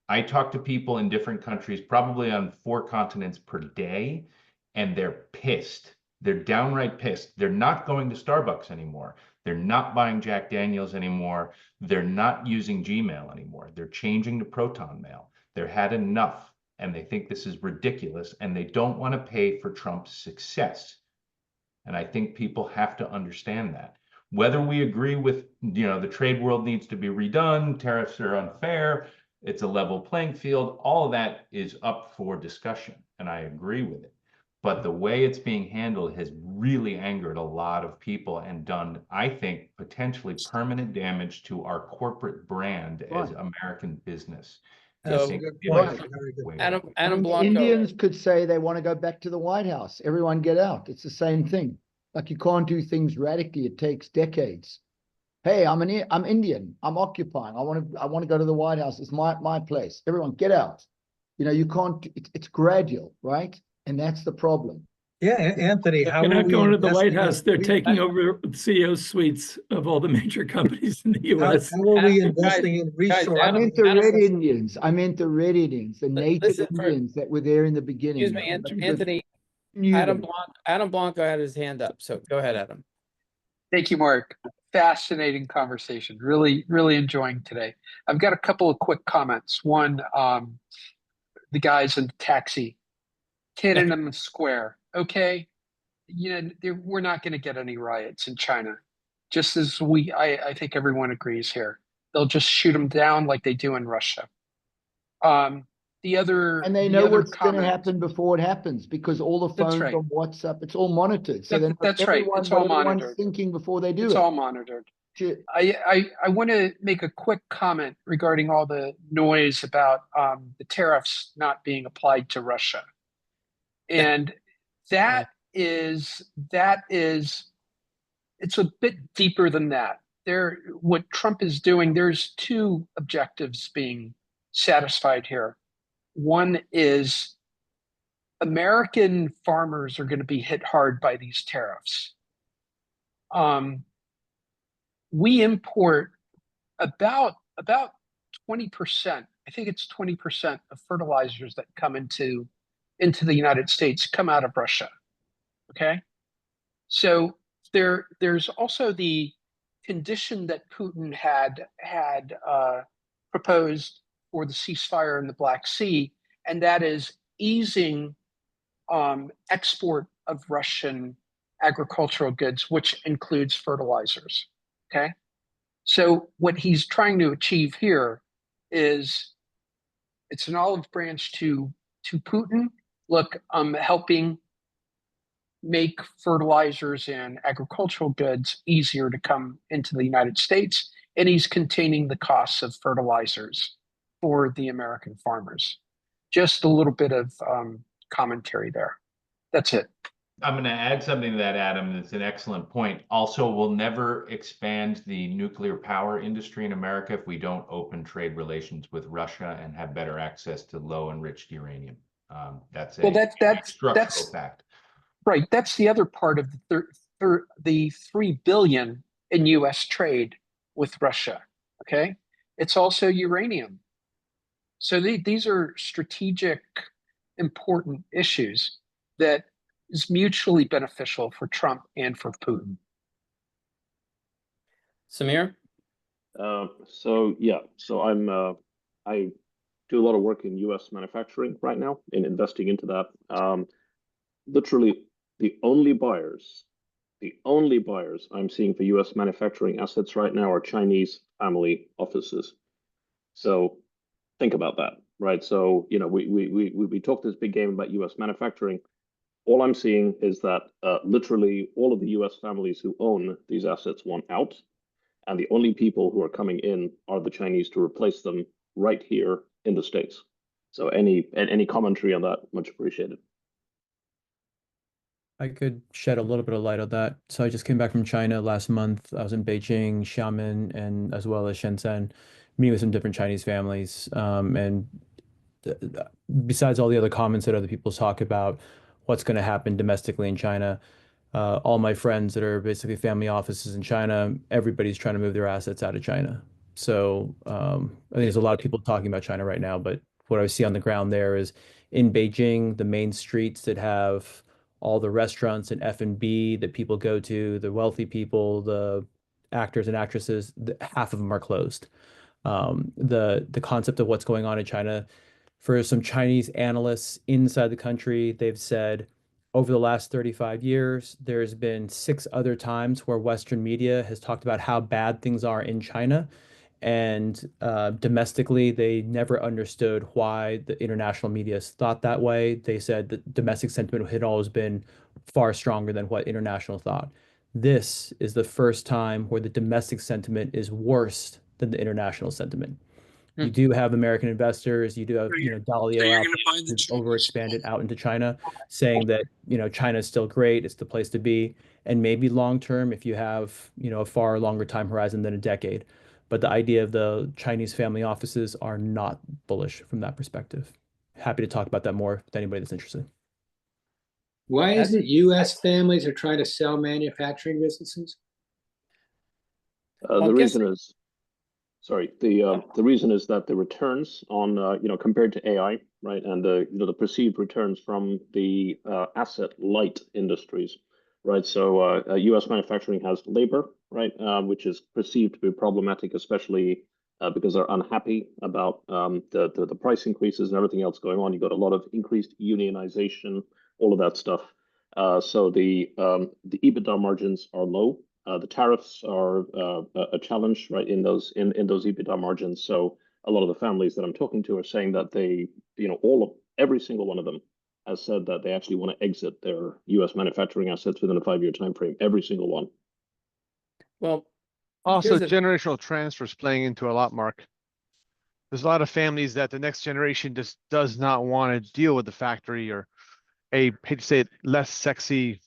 I talk to people in different countries, probably on 4 continents per day, and they're pissed. They're downright pissed. They're not going to Starbucks anymore. They're not buying Jack Daniels anymore. They're not using Gmail anymore. They're changing to Proton Mail. They're had enough, and they think this is ridiculous, and they don't want to pay for Trump's success. And I think people have to understand that. Whether we agree with, the trade world needs to be redone, tariffs are unfair, it's a level playing field, all of that is up for discussion, and I agree with it. But the way it's being handled has really angered a lot of people and done, I think, potentially permanent damage to our corporate brand as American business. That's a good point. Adam Blanco. Indians could say they want to go back to the White House. Everyone get out. It's the same thing. Like, you can't do things radically. It takes decades. Hey, I'm Indian. I'm occupying. I want to go to the White House. It's my place. Everyone get out. You can't. It's gradual, right? And that's the problem. Yeah, Anthony, how They're are not we going to the White investing House. They're taking over CEO suites of all the major companies in the U.S. How are we investing in reshoring? I meant the red Indians. I meant the red Indians, the native Indians that were there in the beginning. Excuse me, Anthony. Adam Blanco had his hand up. So go ahead, Adam. Thank you, Mark. Fascinating conversation. Really, really enjoying today. I've got a couple of quick comments. One, the guys in the taxi, Tiananmen Square. Okay, we're not going to get any riots in China. Just as I think everyone agrees here. They'll just shoot them down like they do in Russia. And they know what's going to happen before it happens, because all the phones on WhatsApp, it's all monitored. So that's right. It's all monitored. Thinking before they do it. It's all monitored. I want to make a quick comment regarding all the noise about the tariffs not being applied to Russia, and that is it's a bit deeper than that. What Trump is doing, there's 2 objectives being satisfied here. One is American farmers are going to be hit hard by these tariffs. we import about 20%. I think it's 20% of fertilizers that come into the United States come out of Russia. Okay, so there's also the condition that Putin had proposed for the ceasefire in the Black Sea, and that is easing export of Russian agricultural goods, which includes fertilizers. Okay, so what he's trying to achieve here is it's an olive branch to Putin. Look, I'm helping make fertilizers and agricultural goods easier to come into the United States, and he's containing the costs of fertilizers for the American farmers. Just a little bit of commentary there. That's it. I'm going to add something to that, Adam. That's an excellent point. Also, we'll never expand the nuclear power industry in America if we don't open trade relations with Russia and have better access to low enriched uranium. That's a structural fact. Right. That's the other part of the $3 billion in U.S. trade with Russia. Okay, it's also uranium. So these are strategic, important issues that is mutually beneficial for Trump and for Putin. Samir? So I do a lot of work in U.S. manufacturing right now in investing into that. Literally, the only buyers I'm seeing for U.S. manufacturing assets right now are Chinese family offices. So think about that, right? So we talked this big game about U.S. manufacturing. All I'm seeing is that literally all of the U.S. families who own these assets want out, and the only people who are coming in are the Chinese to replace them right here in the States. So any commentary on that, much appreciated. I could shed a little bit of light on that. So I just came back from China last month. I was in Beijing, Xiamen, and as well as Shenzhen, meeting with some different Chinese families. And besides all the other comments that other people talk about what's going to happen domestically in China, all my friends that are basically family offices in China, everybody's trying to move their assets out of China. So I think there's a lot of people talking about China right now, but what I see on the ground there is in Beijing, the main streets that have all the restaurants and F&B that people go to, the wealthy people, the actors and actresses, half of them are closed. The concept of what's going on in China, for some Chinese analysts inside the country, they've said over the last 35 years, there's been 6 other times where Western media has talked about how bad things are in China. And domestically, they never understood why the international media thought that way. They said that domestic sentiment had always been far stronger than what international thought. This is the first time where the domestic sentiment is worse than the international sentiment. You do have American investors, you do have, Dalio out who's overexpanded out into China, saying that, China is still great, it's the place to be. And maybe long term, if you have, a far longer time horizon than a decade. But the idea of the Chinese family offices are not bullish from that perspective. Happy to talk about that more with anybody that's interested. Why is it U.S. families are trying to sell manufacturing businesses? The reason is, the reason is that the returns on, compared to AI, right, and the perceived returns from the asset light industries, right? So U.S. manufacturing has labor, right, which is perceived to be problematic, especially because they're unhappy about the price increases and everything else going on. You got a lot of increased unionization, all of that stuff. So the EBITDA margins are low. The tariffs are a challenge, right, in those EBITDA margins. So a lot of the families that I'm talking to are saying that they, every single one of them has said that they actually want to exit their U.S. manufacturing assets within a 5-year time frame. Every single one. Well, also generational transfers playing into a lot, Mark. There's a lot of families that the next generation just does not want to deal with the factory or hate to say it, less sexy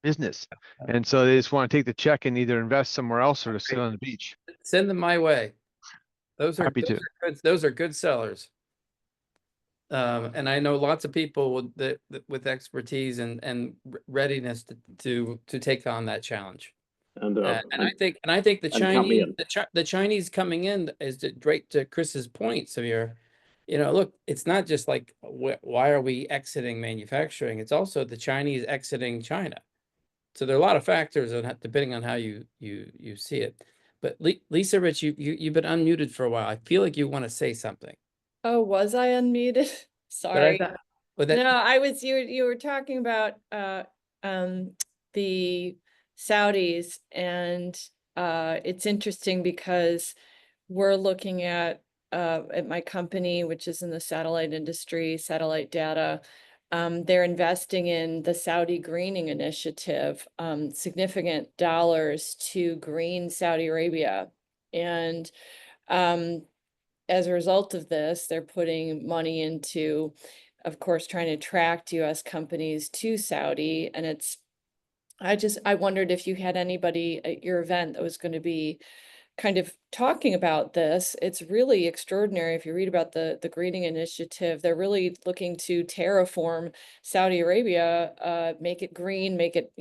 business. And so they just want to take the check and either invest somewhere else or to sit on the beach. Send them my way. Those are good sellers. And I know lots of people with expertise and readiness to take on that challenge. and I think the and count me Chinese, in. the Chinese coming in is right to Chris's point, Samir. You know, look, it's not just like why are we exiting manufacturing? It's also the Chinese exiting China. So there are a lot of factors on depending on how you see it. But Lisa Rich, you've been unmuted for a while. I feel like you want to say something. Oh, was I unmuted? Sorry. But No, I was you were talking about the Saudis, and it's interesting because we're looking at my company, which is in the satellite industry, satellite data. They're investing in the Saudi greening initiative, significant dollars to green Saudi Arabia. And as a result of this, they're putting money into, of course, trying to attract US companies to Saudi. And I wondered if you had anybody at your event that was going to be kind of talking about this. It's really extraordinary. If you read about the greening initiative, they're really looking to terraform Saudi Arabia, make it green, make it,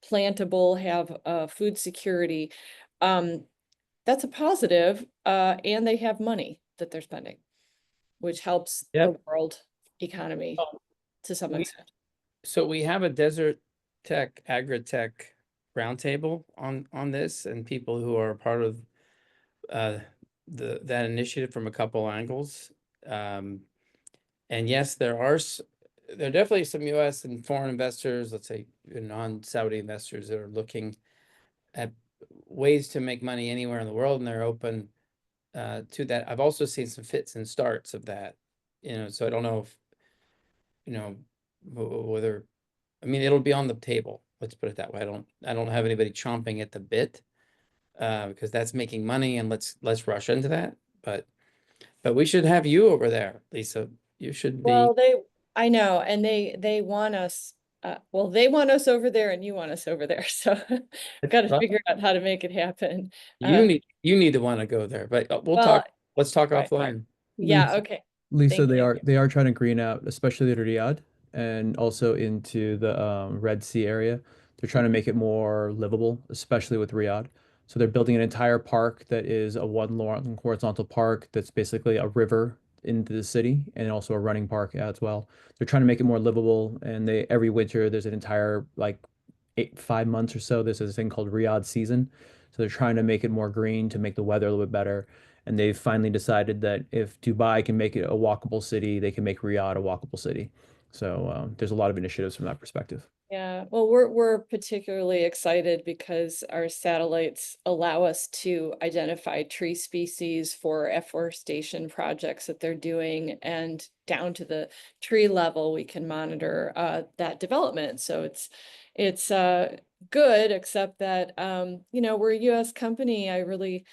plantable, have food security. That's a positive, and they have money that they're spending, which helps the world economy to some extent. So we have a desert tech, agri-tech roundtable on this, and people who are part of that initiative from a couple angles. And yes, there are definitely some US and foreign investors, let's say non-Saudi investors, that are looking at ways to make money anywhere in the world, and they're open to that. I've also seen some fits and starts of that, so I don't know if, whether, I mean, it'll be on the table. Let's put it that way. I don't have anybody chomping at the bit, because that's making money, and let's rush into that. But we should have you over there, Lisa. You should be. Well, I know, and they want us. Well, they want us over there, and you want us over there. So I've got to figure out how to make it happen. You need to want to go there, but we'll talk. Let's talk offline. Yeah. Okay. Lisa, they are trying to green out, especially the Riyadh and also into the Red Sea area. They're trying to make it more livable, especially with Riyadh. So they're building an entire park that is a one long horizontal park that's basically a river into the city, and also a running park as well. They're trying to make it more livable, and every winter there's an entire 5 months or so. There's this thing called Riyadh season. So they're trying to make it more green to make the weather a little bit better. And they've finally decided that if Dubai can make it a walkable city, they can make Riyadh a walkable city. So there's a lot of initiatives from that perspective. Yeah, well, we're particularly excited because our satellites allow us to identify tree species for afforestation projects that they're doing, and down to the tree level, we can monitor that development. So it's good, except that we're a US company. I really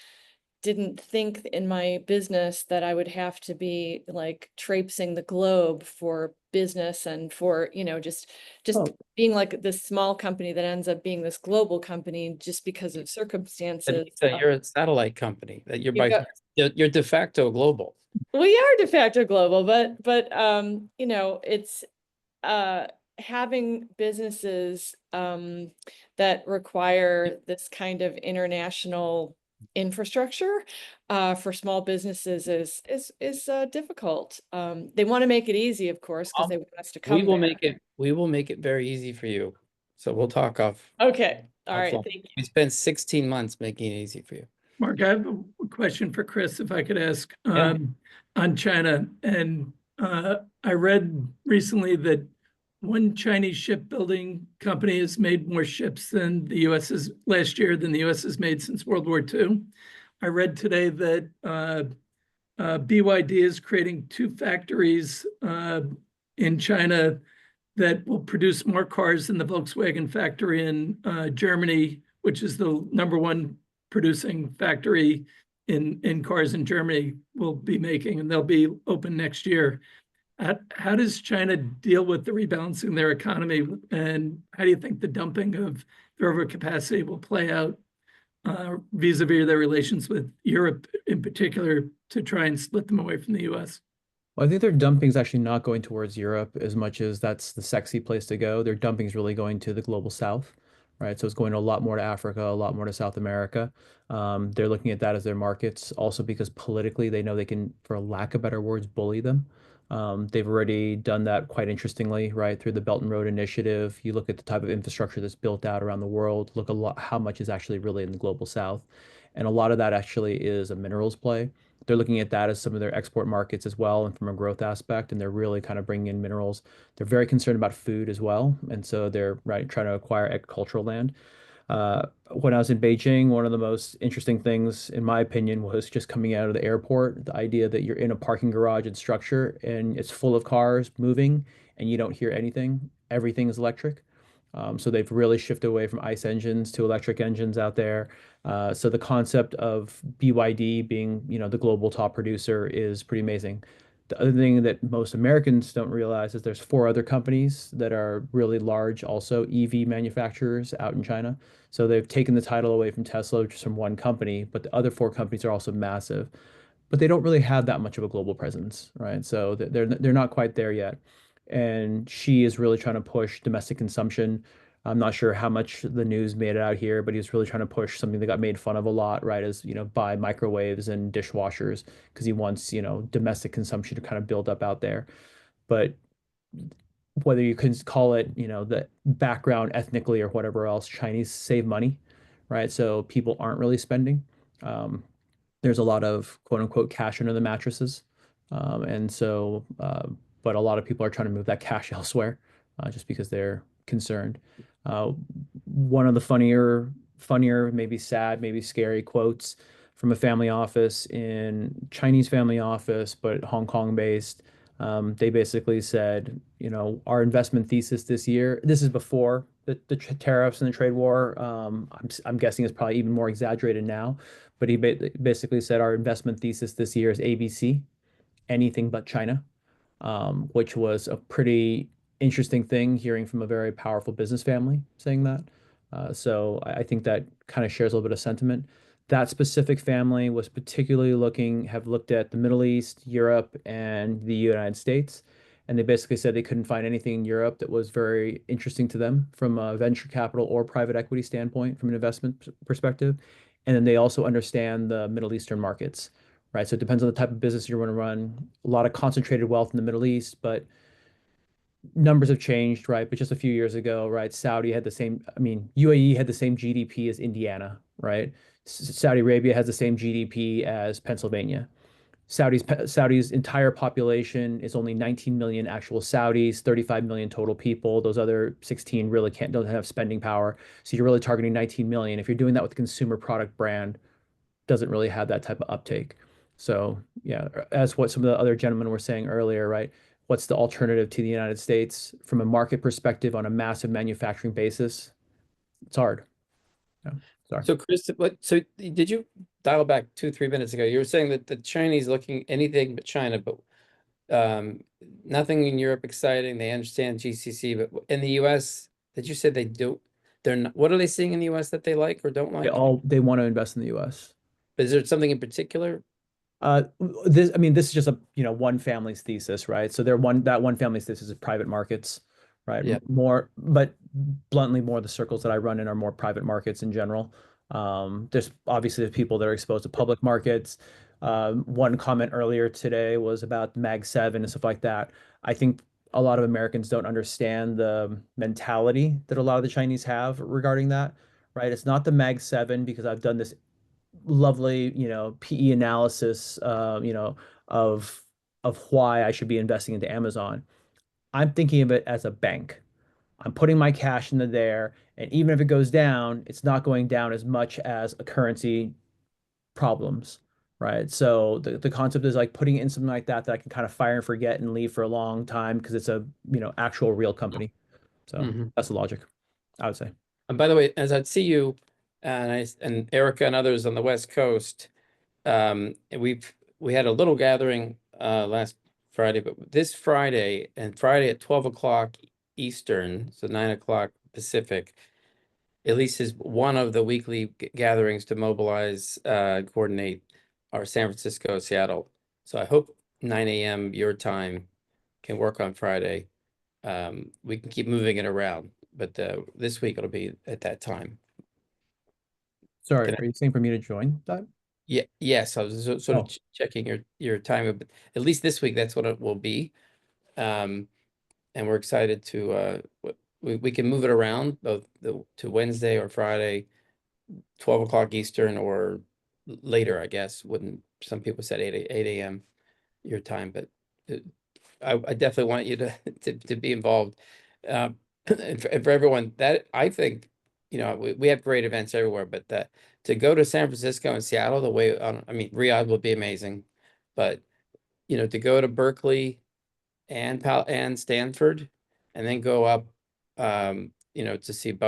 didn't think in my business that I would have to be traipsing the globe for business, and for just being like this small company that ends up being this global company just because of circumstances. So you're a satellite company that you're you're de facto global. We are de facto global, but it's having businesses that require this kind of international infrastructure for small businesses is difficult. They want to make it easy, of course, because they want us to come. We will make it very easy for you. So we'll talk off. Okay. All right. Thank you. We spent 16 months making it easy for you. Mark, I have a question for Chris, if I could ask, on China. And I read recently that one Chinese shipbuilding company has made more ships than the U.S. has last year than the U.S. has made since World War II. I read today that BYD is creating 2 factories in China that will produce more cars than the Volkswagen factory in Germany, which is the #1 producing factory in cars in Germany, will be making, and they'll be open next year. How does China deal with the rebalancing their economy, and how do you think the dumping of their overcapacity will play out vis-a-vis their relations with Europe in particular, to try and split them away from the US? Well, I think their dumping is actually not going towards Europe as much as that's the sexy place to go. Their dumping is really going to the global south. right? So it's going a lot more to Africa, a lot more to South America. They're looking at that as their markets also because politically they know they can, for lack of better words, bully them. They've already done that quite interestingly, right? Through the Belt and Road Initiative. You look at the type of infrastructure that's built out around the world, look a lot how much is actually really in the global south. And a lot of that actually is a minerals play. They're looking at that as some of their export markets as well, and from a growth aspect, and they're really kind of bringing in minerals. They're very concerned about food as well, and so they're right trying to acquire agricultural land. When I was in Beijing, one of the most interesting things, in my opinion, was just coming out of the airport, the idea that you're in a parking garage and structure and it's full of cars moving and you don't hear anything. Everything is electric. So they've really shifted away from ICE engines to electric engines out there. So the concept of BYD being, the global top producer is pretty amazing. The other thing that most Americans don't realize is there's 4 other companies that are really large, also EV manufacturers out in China. So they've taken the title away from Tesla, just from one company, but the other 4 companies are also massive. But they don't really have that much of a global presence, right? So they're not quite there yet. And Xi is really trying to push domestic consumption. I'm not sure how much the news made it out here, but he's really trying to push something that got made fun of a lot, right? As, buy microwaves and dishwashers because he wants, domestic consumption to kind of build up out there. But whether you can call it, the background ethnically or whatever else, Chinese save money, right? So people aren't really spending. There's a lot of quote unquote cash under the mattresses. But a lot of people are trying to move that cash elsewhere just because they're concerned. One of the funnier, maybe sad, maybe scary quotes from a family office Chinese family office, but Hong Kong based. They basically said, our investment thesis this year, this is before the tariffs and the trade war. I'm guessing it's probably even more exaggerated now, but he basically said our investment thesis this year is ABC, anything but China, which was a pretty interesting thing hearing from a very powerful business family saying that. So I think that kind of shares a little bit of sentiment. That specific family was particularly have looked at the Middle East, Europe, and the United States. And they basically said they couldn't find anything in Europe that was very interesting to them from a venture capital or private equity standpoint, from an investment perspective. And then they also understand the Middle Eastern markets, right? So it depends on the type of business you want to run. A lot of concentrated wealth in the Middle East, but numbers have changed, right? But just a few years ago, right, UAE had the same GDP as Indiana, right? Saudi Arabia has the same GDP as Pennsylvania. Saudi's entire population is only 19 million actual Saudis, 35 million total people. Those other 16 really don't have spending power. So you're really targeting 19 million. If you're doing that with a consumer product brand, doesn't really have that type of uptake. So yeah, as what some of the other gentlemen were saying earlier, right? What's the alternative to the United States from a market perspective on a massive manufacturing basis? It's hard. Yeah, sorry. So Chris, so did you dial back 2-3 minutes ago? You were saying that the Chinese looking anything but China, but nothing in Europe exciting. They understand GCC, but in the US, did you say they do? They're not. What are they seeing in the US that they like or don't like? They want to invest in the US. Is there something in particular? This is just a one family's thesis, right? So that one family's thesis is private markets, right? Yeah. But bluntly, more the circles that I run in are more private markets in general. There's obviously the people that are exposed to public markets. One comment earlier today was about Mag 7 and stuff like that. I think a lot of Americans don't understand the mentality that a lot of the Chinese have regarding that, right? It's not the Mag 7 because I've done this lovely, PE analysis, of why I should be investing into Amazon. I'm thinking of it as a bank. I'm putting my cash into there, and even if it goes down, it's not going down as much as a currency problems, right? So the concept is like putting it in something like that I can kind of fire and forget and leave for a long time because it's a, actual real company. So that's the logic, I would say. And by the way, as I'd see you and Erica and others on the West Coast, we had a little gathering last Friday, but this Friday at 12 o'clock Eastern, so 9 o'clock Pacific, at least is one of the weekly gatherings to mobilize, coordinate our San Francisco, Seattle. So I hope 9 a.m. your time can work on Friday. We can keep moving it around, but this week it'll be at that time. Sorry, Can I- are you saying for me to join that? Yeah, yes, I was sort of Oh. checking your time, but at least this week, that's what it will be. And we're excited to, we can move it around both to Wednesday or Friday, 12 o'clock Eastern or later, I guess, wouldn't, some people said 8 a.m. your time, but I definitely want you to be involved. And for everyone that I think, you know, we have great events everywhere, but to go to San Francisco and Seattle, the way, I mean, Riyadh will be amazing, but, you know, to go to Berkeley and Stanford and then go up, you know, to see Boeing.